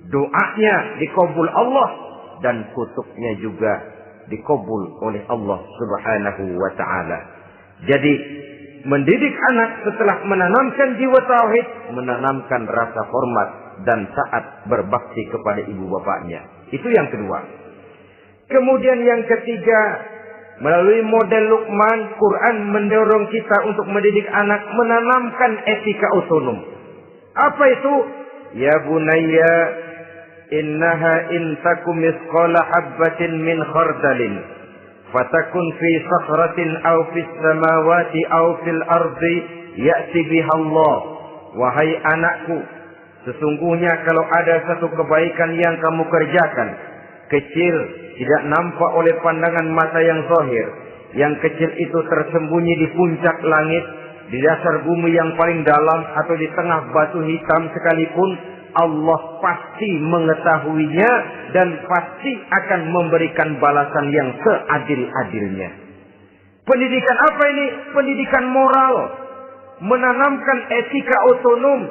Doanya dikabul Allah dan kutuknya juga dikabul oleh Allah Subhanahu wa ta'ala. Jadi mendidik anak setelah menanamkan jiwa tauhid, menanamkan rasa hormat dan taat berbakti kepada ibu bapaknya. Itu yang kedua. Kemudian yang ketiga, melalui model Luqman, Quran mendorong kita untuk mendidik anak menanamkan etika otonom. Apa itu? Ya bunayya, innaha in takum misqala habbatin min khardalin fatakun fi sakhratin aw fis samawati aw fil ardi ya'ti biha Allah. Wahai anakku, sesungguhnya kalau ada satu kebaikan yang kamu kerjakan, kecil, tidak nampak oleh pandangan mata yang zahir, yang kecil itu tersembunyi di puncak langit, di dasar bumi yang paling dalam, atau di tengah batu hitam sekalipun, Allah pasti mengetahuinya dan pasti akan memberikan balasan yang seadil-adilnya. Pendidikan apa ini? Pendidikan moral. Menanamkan etika otonom.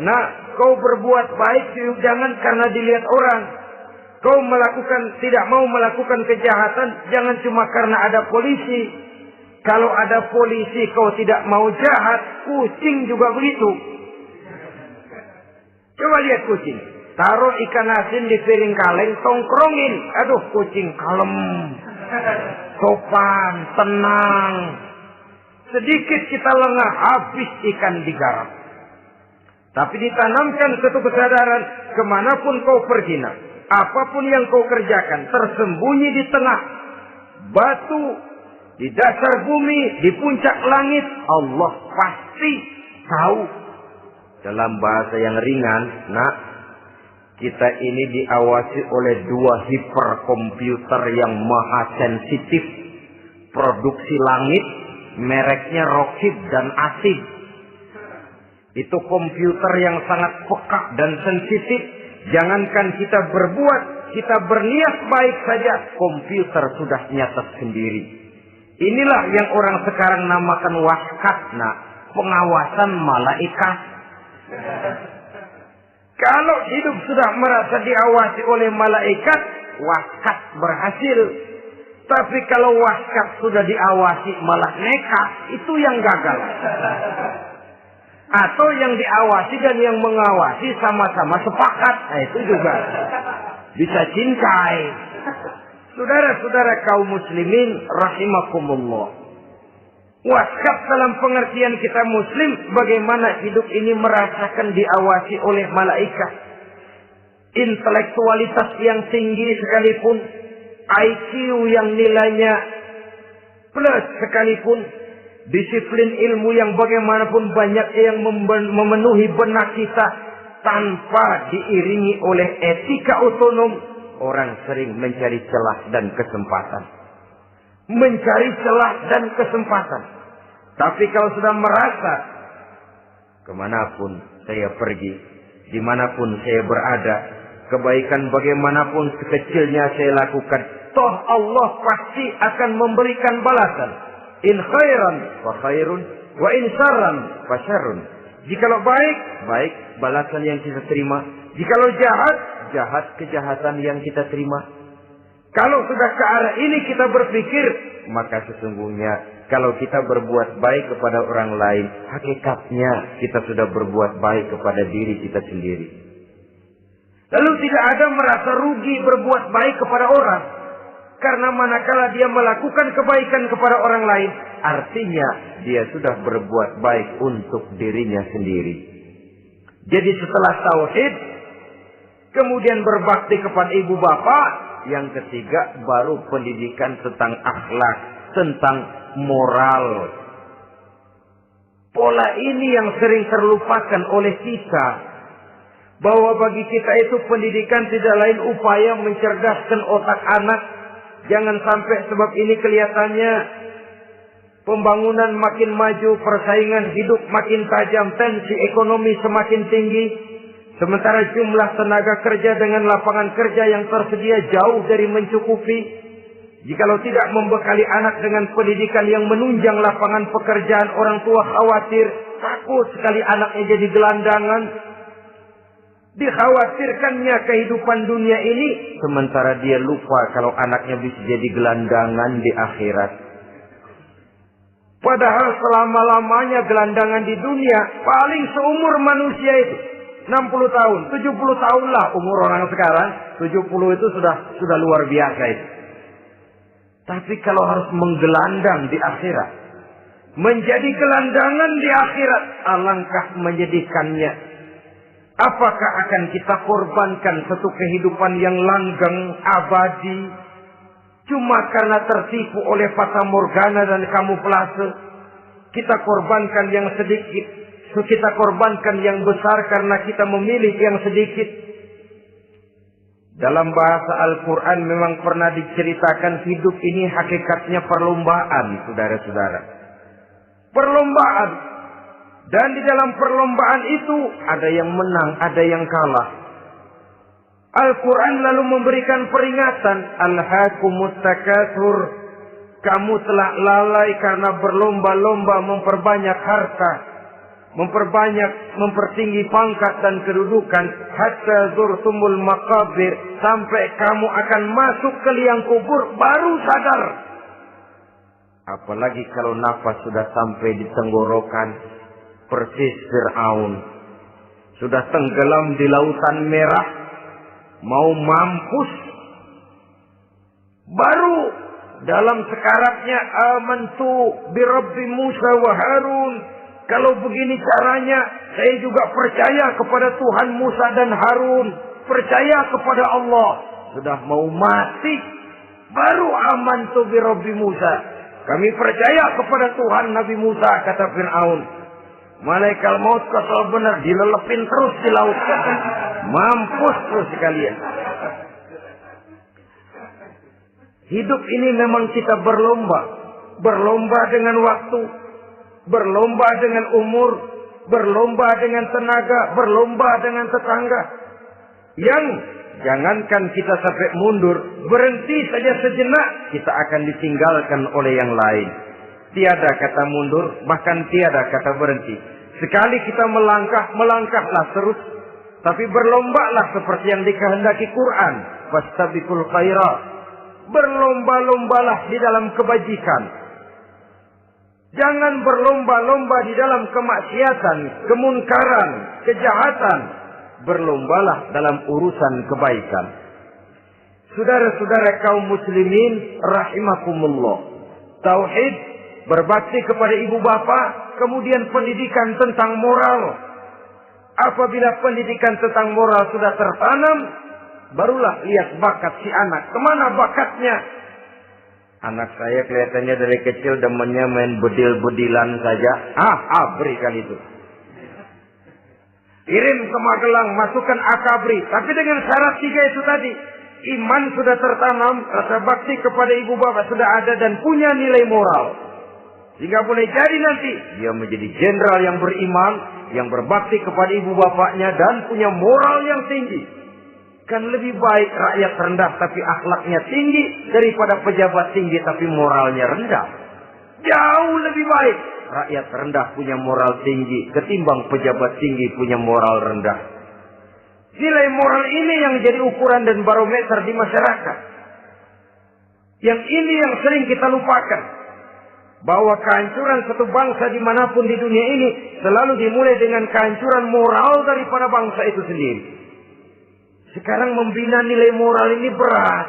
Nah, kau berbuat baik jangan karena dilihat orang. Kau tidak mau melakukan kejahatan jangan cuma karena ada polisi. Kalau ada polisi kau tidak mau jahat, kucing juga begitu. Coba lihat kucing. Taruh ikan asin di piring kaleng, tongkrongin. Aduh, kucing kalem, sopan, tenang. Sedikit kita lengah, habis ikan digarap. Tapi ditanamkan satu kesadaran, kemanapun kau pergi, apapun yang kau kerjakan, tersembunyi di tengah batu, di dasar bumi, di puncak langit, Allah pasti tahu. Dalam bahasa yang ringan, Kita ini diawasi oleh 2 hiperkomputer yang maha sensitif. Produksi langit, mereknya Rockheed dan Asid. Itu komputer yang sangat peka dan sensitif. Jangankan kita berbuat, kita berniat baik saja, komputer sudah nyatet sendiri. Inilah yang orang sekarang namakan waskatna, pengawasan malaikat. Kalau hidup sudah merasa diawasi oleh malaikat, waskat berhasil. Tapi kalau waskat sudah diawasi malah nekat, itu yang gagal. Atau yang diawasi dan yang mengawasi sama-sama sepakat, nah itu juga bisa cincai. Saudara-saudara kaum muslimin rahimakumullah. Waskat dalam pengertian kita muslim, bagaimana hidup ini merasakan diawasi oleh malaikat. Intelektualitas yang tinggi sekalipun, IQ yang nilainya plus sekalipun, disiplin ilmu yang bagaimanapun banyak yang memenuhi benak kita, tanpa diiringi oleh etika otonom, orang sering mencari celah dan kesempatan. Mencari celah dan kesempatan. Tapi kalau sudah merasa, kemanapun saya pergi, dimanapun saya berada, kebaikan bagaimanapun sekecilnya saya lakukan, toh Allah pasti akan memberikan balasan. In khairan wa khairun, wa in syarran fa syarrun. Jikalau baik, baik balasan yang kita terima. Jikalau jahat, jahat kejahatan yang kita terima. Kalau sudah ke arah ini kita berpikir, maka sesungguhnya kalau kita berbuat baik kepada orang lain, hakikatnya kita sudah berbuat baik kepada diri kita sendiri. Lalu tidak ada merasa rugi berbuat baik kepada orang. Karena manakala dia melakukan kebaikan kepada orang lain, artinya dia sudah berbuat baik untuk dirinya sendiri. Jadi setelah tauhid, kemudian berbakti kepada ibu bapak, yang ketiga baru pendidikan tentang akhlak, tentang moral. Pola ini yang sering terlupakan oleh kita. Bahwa bagi kita itu pendidikan tidak lain upaya mencerdaskan otak anak. Jangan sampai sebab ini kelihatannya pembangunan makin maju, persaingan hidup makin tajam, tensi ekonomi semakin tinggi. Sementara jumlah tenaga kerja dengan lapangan kerja yang tersedia jauh dari mencukupi. Jikalau tidak membekali anak dengan pendidikan yang menunjang lapangan pekerjaan, orang tua khawatir, takut sekali anaknya jadi gelandangan. Dikhawatirkannya kehidupan dunia ini, sementara dia lupa kalau anaknya bisa jadi gelandangan di akhirat. Padahal selama-lamanya gelandangan di dunia, paling seumur manusia itu 60 tahun, 70 tahun lah umur orang sekarang. 70 itu sudah luar biasa itu. Tapi kalau harus menggelandang di akhirat, menjadi gelandangan di akhirat, alangkah menyedihkannya. Apakah akan kita korbankan satu kehidupan yang langgeng, abadi, cuma karena tertipu oleh fata morgana dan kamuflase? Kita korbankan yang sedikit, kita korbankan yang besar karena kita memilih yang sedikit. Dalam bahasa Al-Quran memang pernah diceritakan hidup ini hakikatnya perlombaan, saudara-saudara. Perlombaan. Dan di dalam perlombaan itu ada yang menang, ada yang kalah. Al-Quran lalu memberikan peringatan. Alhaakumut takatsur. Kamu telah lalai karena berlomba-lomba memperbanyak harta, mempertinggi pangkat dan kedudukan, hatta zurtumul maqabir, sampai kamu akan masuk ke liang kubur baru sadar. Apalagi kalau nafas sudah sampai di tenggorokan, persis Fir'aun sudah tenggelam di lautan merah, mau mampus, baru dalam sekaratnya amantu bi Rabbi Musa wa Harun. Kalau begini caranya, saya juga percaya kepada Tuhan Musa dan Harun. Percaya kepada Allah. Sudah mau mati, baru amantu bi Rabbi Musa. Kami percaya kepada Tuhan Nabi Musa, kata Fir'aun. Malaikat maut kesal benar, dilelepin terus di laut. Mampus lu sekalian. Hidup ini memang kita berlomba. Berlomba dengan waktu. Berlomba dengan umur. Berlomba dengan tenaga. Berlomba dengan tetangga. Yang jangankan kita sampai mundur. Berhenti saja sejenak. Kita akan ditinggalkan oleh yang lain. Tiada kata mundur. Bahkan tiada kata berhenti. Sekali kita melangkah, melangkahlah terus. Tapi berlombalah seperti yang dikehendaki Quran. Fastabiqul khairat. Berlomba-lombalah di dalam kebajikan. Jangan berlomba-lomba di dalam kemaksiatan, kemunkaran, kejahatan. Berlombalah dalam urusan kebaikan. Saudara-saudara kaum muslimin rahimakumullah. Tauhid, berbakti kepada ibu bapa, kemudian pendidikan tentang moral. Apabila pendidikan tentang moral sudah tertanam, barulah lihat bakat si anak. Kemana bakatnya? Anak saya kelihatannya dari kecil demennya main bedil-bedilan saja. Berikan itu. Kirim ke Magelang, masukkan akabri. Tapi dengan syarat 3 itu tadi. Iman sudah tertanam, rasa bakti kepada ibu bapak sudah ada dan punya nilai moral. Sehingga boleh jadi nanti dia menjadi jenderal yang beriman, yang berbakti kepada ibu bapaknya dan punya moral yang tinggi. Kan lebih baik rakyat rendah tapi akhlaknya tinggi daripada pejabat tinggi tapi moralnya rendah. Jauh lebih baik rakyat rendah punya moral tinggi ketimbang pejabat tinggi punya moral rendah. Nilai moral ini yang jadi ukuran dan barometer di masyarakat. Yang ini yang sering kita lupakan. Bahwa kehancuran satu bangsa dimanapun di dunia ini selalu dimulai dengan kehancuran moral daripada bangsa itu sendiri. Sekarang membina nilai moral ini berat.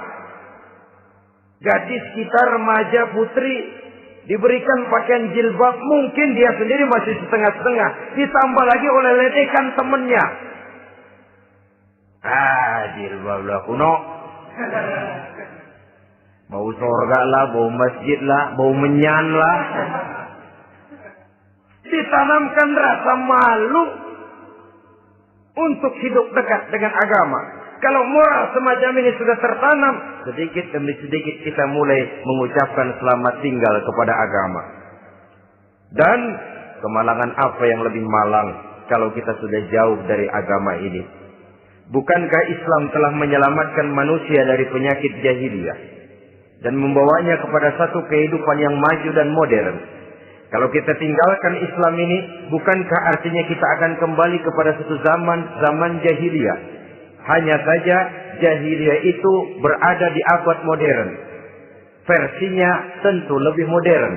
Gadis kita, remaja, putri diberikan pakaian jilbab, mungkin dia sendiri masih setengah-setengah. Ditambah lagi oleh ledekan temennya. Jilbab lah kuno. Bau surga lah, bau masjid lah, bau menyan lah. Ditanamkan rasa malu untuk hidup dekat dengan agama. Kalau moral semacam ini sudah tertanam, sedikit demi sedikit kita mulai mengucapkan selamat tinggal kepada agama. Dan kemalangan apa yang lebih malang kalau kita sudah jauh dari agama ini? Bukankah Islam telah menyelamatkan manusia dari penyakit jahiliyah dan membawanya kepada satu kehidupan yang maju dan modern? Kalau kita tinggalkan Islam ini, bukankah artinya kita akan kembali kepada satu zaman jahiliyah? Hanya saja jahiliyah itu berada di abad modern. Versinya tentu lebih modern.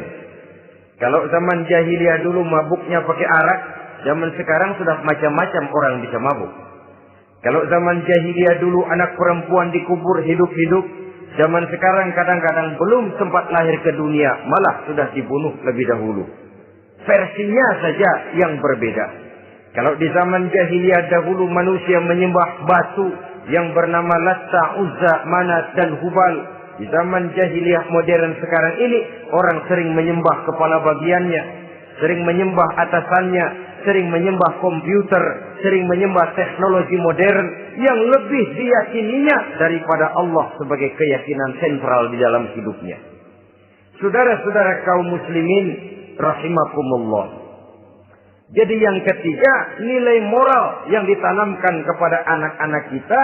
Kalau zaman jahiliyah dulu mabuknya pakai arak, zaman sekarang sudah macam-macam orang bisa mabuk. Kalau zaman jahiliyah dulu anak perempuan dikubur hidup-hidup, zaman sekarang kadang-kadang belum sempat lahir ke dunia, malah sudah dibunuh lebih dahulu. Versinya saja yang berbeda. Kalau di zaman jahiliyah dahulu manusia menyembah batu yang bernama Latta, Uzza, Manat dan Hubal. Di zaman jahiliyah modern sekarang ini orang sering menyembah kepala bagiannya, sering menyembah atasannya, sering menyembah komputer, sering menyembah teknologi modern yang lebih diyakininya daripada Allah sebagai keyakinan sentral di dalam hidupnya. Saudara-saudara kaum muslimin rahimakumullah. Jadi yang ketiga, nilai moral yang ditanamkan kepada anak-anak kita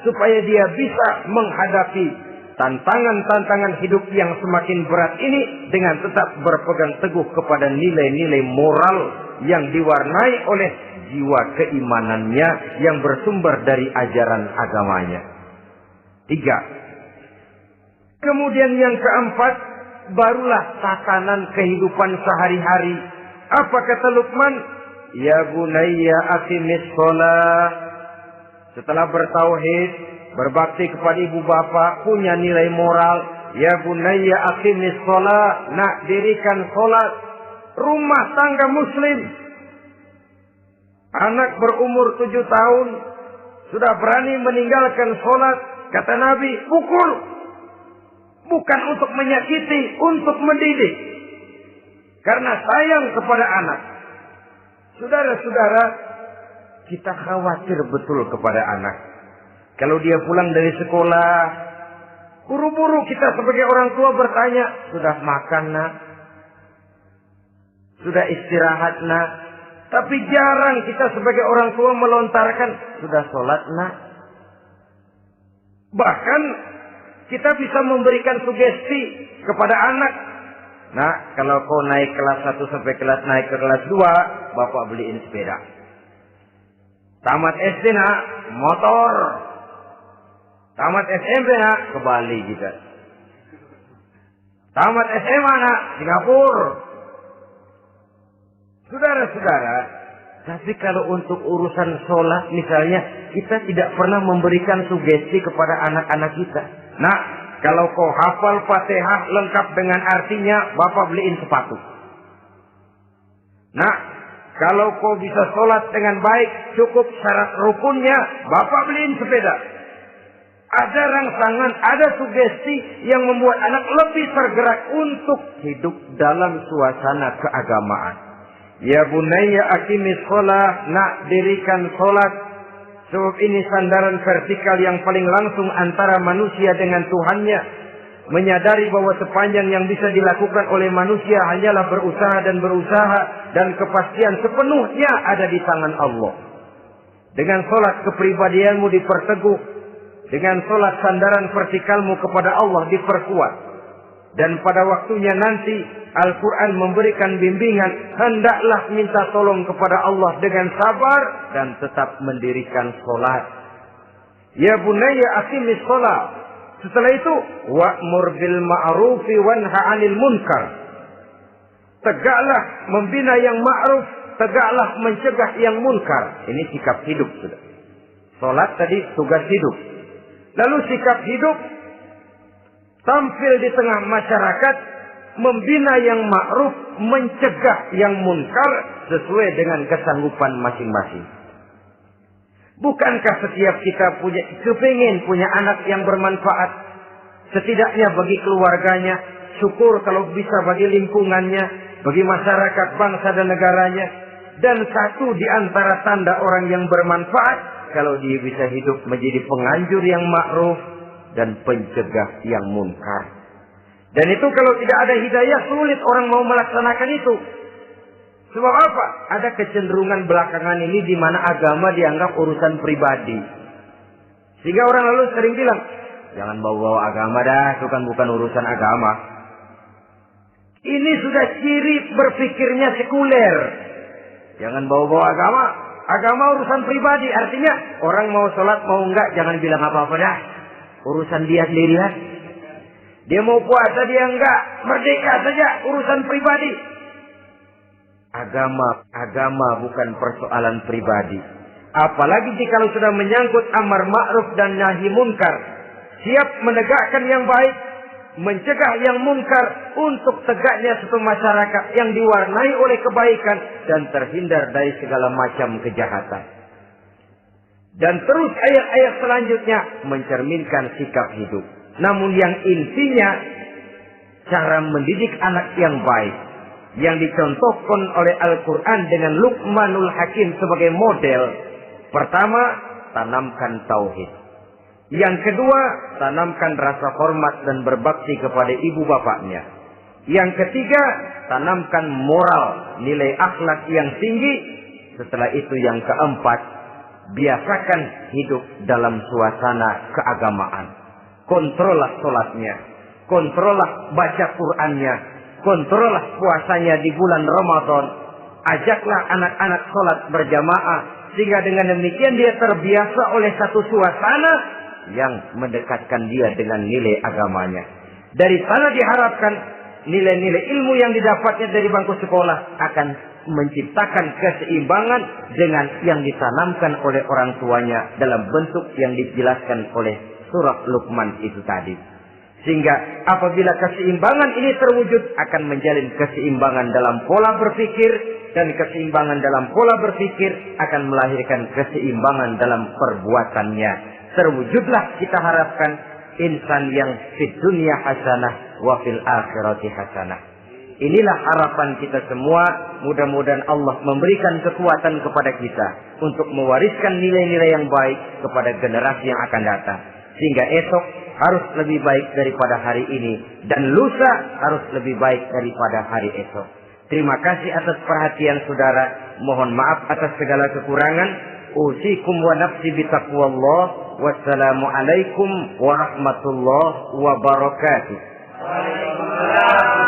supaya dia bisa menghadapi tantangan-tantangan hidup yang semakin berat ini dengan tetap berpegang teguh kepada nilai-nilai moral yang diwarnai oleh jiwa keimanannya yang bersumber dari ajaran agamanya. 3. Kemudian yang keempat, barulah tatanan kehidupan sehari-hari. Apa kata Luqman? Ya bunayya aqimis shalah. Setelah bertauhid, berbakti kepada ibu bapa, punya nilai moral. Ya bunayya aqimis shalah. Nak, dirikan salat. Rumah tangga muslim. Anak berumur 7 tahun sudah berani meninggalkan salat. Kata Nabi, pukul. Bukan untuk menyakiti, untuk mendidik. Karena sayang kepada anak. Saudara-saudara, kita khawatir betul kepada anak. Kalau dia pulang dari sekolah, buru-buru kita sebagai orang tua bertanya, sudah makan nak? Sudah istirahat nak? Tapi jarang kita sebagai orang tua melontarkan, sudah sholat nak? Bahkan kita bisa memberikan sugesti kepada anak. Nah, kalau kau naik kelas 1 sampai naik ke kelas 2, bapak beliin sepeda. Tamat SD nak, motor. Tamat SMP nak, ke Bali kita. Tamat SMA nak, Singapura. Saudara-saudara, tapi kalau untuk urusan sholat misalnya, kita tidak pernah memberikan sugesti kepada anak-anak kita. Nah, kalau kau hafal Fatihah lengkap dengan artinya, bapak beliin sepatu. Nah, kalau kau bisa sholat dengan baik, cukup syarat rukunnya, bapak beliin sepeda. Ada rangsangan, ada sugesti yang membuat anak lebih tergerak untuk hidup dalam suasana keagamaan. Ya bunayya aqimis shalah, nak dirikan sholat. Sebab ini sandaran vertikal yang paling langsung antara manusia dengan Tuhannya. Menyadari bahwa sepanjang yang bisa dilakukan oleh manusia hanyalah berusaha dan berusaha. Dan kepastian sepenuhnya ada di tangan Allah. Dengan sholat kepribadianmu diperteguh. Dengan sholat sandaran vertikalmu kepada Allah diperkuat. Dan pada waktunya nanti Al-Quran memberikan bimbingan, hendaklah minta tolong kepada Allah dengan sabar dan tetap mendirikan sholat. Ya bunayya aqimis sholat. Setelah itu, wa'mur bil ma'rufi wanha 'anil munkar. Tegaklah membina yang ma'ruf, tegaklah mencegah yang munkar. Ini sikap hidup sudah. Sholat tadi tugas hidup. Lalu sikap hidup tampil di tengah masyarakat, membina yang ma'ruf, mencegah yang munkar sesuai dengan kesanggupan masing-masing. Bukankah setiap kita kepingin punya anak yang bermanfaat, setidaknya bagi keluarganya, syukur kalau bisa bagi lingkungannya, bagi masyarakat, bangsa dan negaranya. Dan satu di antara tanda orang yang bermanfaat, kalau dia bisa hidup menjadi penganjur yang ma'ruf dan pencegah yang munkar. Dan itu kalau tidak ada hidayah, sulit orang mau melaksanakan itu. Sebab apa? Ada kecenderungan belakangan ini di mana agama dianggap urusan pribadi. Sehingga orang lalu sering bilang, jangan bawa-bawa agama dah, itu kan bukan urusan agama. Ini sudah ciri berpikirnya sekuler. Jangan bawa-bawa agama. Agama urusan pribadi. Artinya orang mau sholat mau enggak, jangan bilang apa-apa dah. Urusan dia sendirian. Dia mau puasa dia enggak, merdeka saja, urusan pribadi. Agama bukan persoalan pribadi. Apalagi jika sudah menyangkut amar ma'ruf dan nahi munkar. Siap menegakkan yang baik, mencegah yang munkar untuk tegaknya satu masyarakat yang diwarnai oleh kebaikan dan terhindar dari segala macam kejahatan. Dan terus ayat-ayat selanjutnya mencerminkan sikap hidup. Namun yang intinya cara mendidik anak yang baik yang dicontohkan oleh Al-Quran dengan Luqmanul Hakim sebagai model. Pertama, tanamkan tauhid. Yang kedua, tanamkan rasa hormat dan berbakti kepada ibu bapaknya. Yang ketiga, tanamkan moral, nilai akhlak yang tinggi. Setelah itu yang keempat, biasakan hidup dalam suasana keagamaan. Kontrollah sholatnya, kontrollah baca Qur'annya, kontrollah puasanya di bulan Ramadan. Ajaklah anak-anak sholat berjamaah, sehingga dengan demikian dia terbiasa oleh satu suasana yang mendekatkan dia dengan nilai agamanya. Dari sana diharapkan nilai-nilai ilmu yang didapatnya dari bangku sekolah akan menciptakan keseimbangan dengan yang ditanamkan oleh orang tuanya dalam bentuk yang dijelaskan oleh surat Luqman itu tadi. Sehingga apabila keseimbangan ini terwujud, akan menjalin keseimbangan dalam pola berpikir, dan keseimbangan dalam pola berpikir akan melahirkan keseimbangan dalam perbuatannya. Terwujudlah kita harapkan insan yang fid dunya hasanah wa fil akhirati hasanah. Inilah harapan kita semua. Mudah-mudahan Allah memberikan kekuatan kepada kita untuk mewariskan nilai-nilai yang baik kepada generasi yang akan datang. Sehingga esok harus lebih baik daripada hari ini. Dan lusa harus lebih baik daripada hari esok. Terima kasih atas perhatian saudara. Mohon maaf atas segala kekurangan. Usikum wa nafsi bitaqwallah. Wassalamualaikum warahmatullahi wabarakatuh. Waalaikumsalam.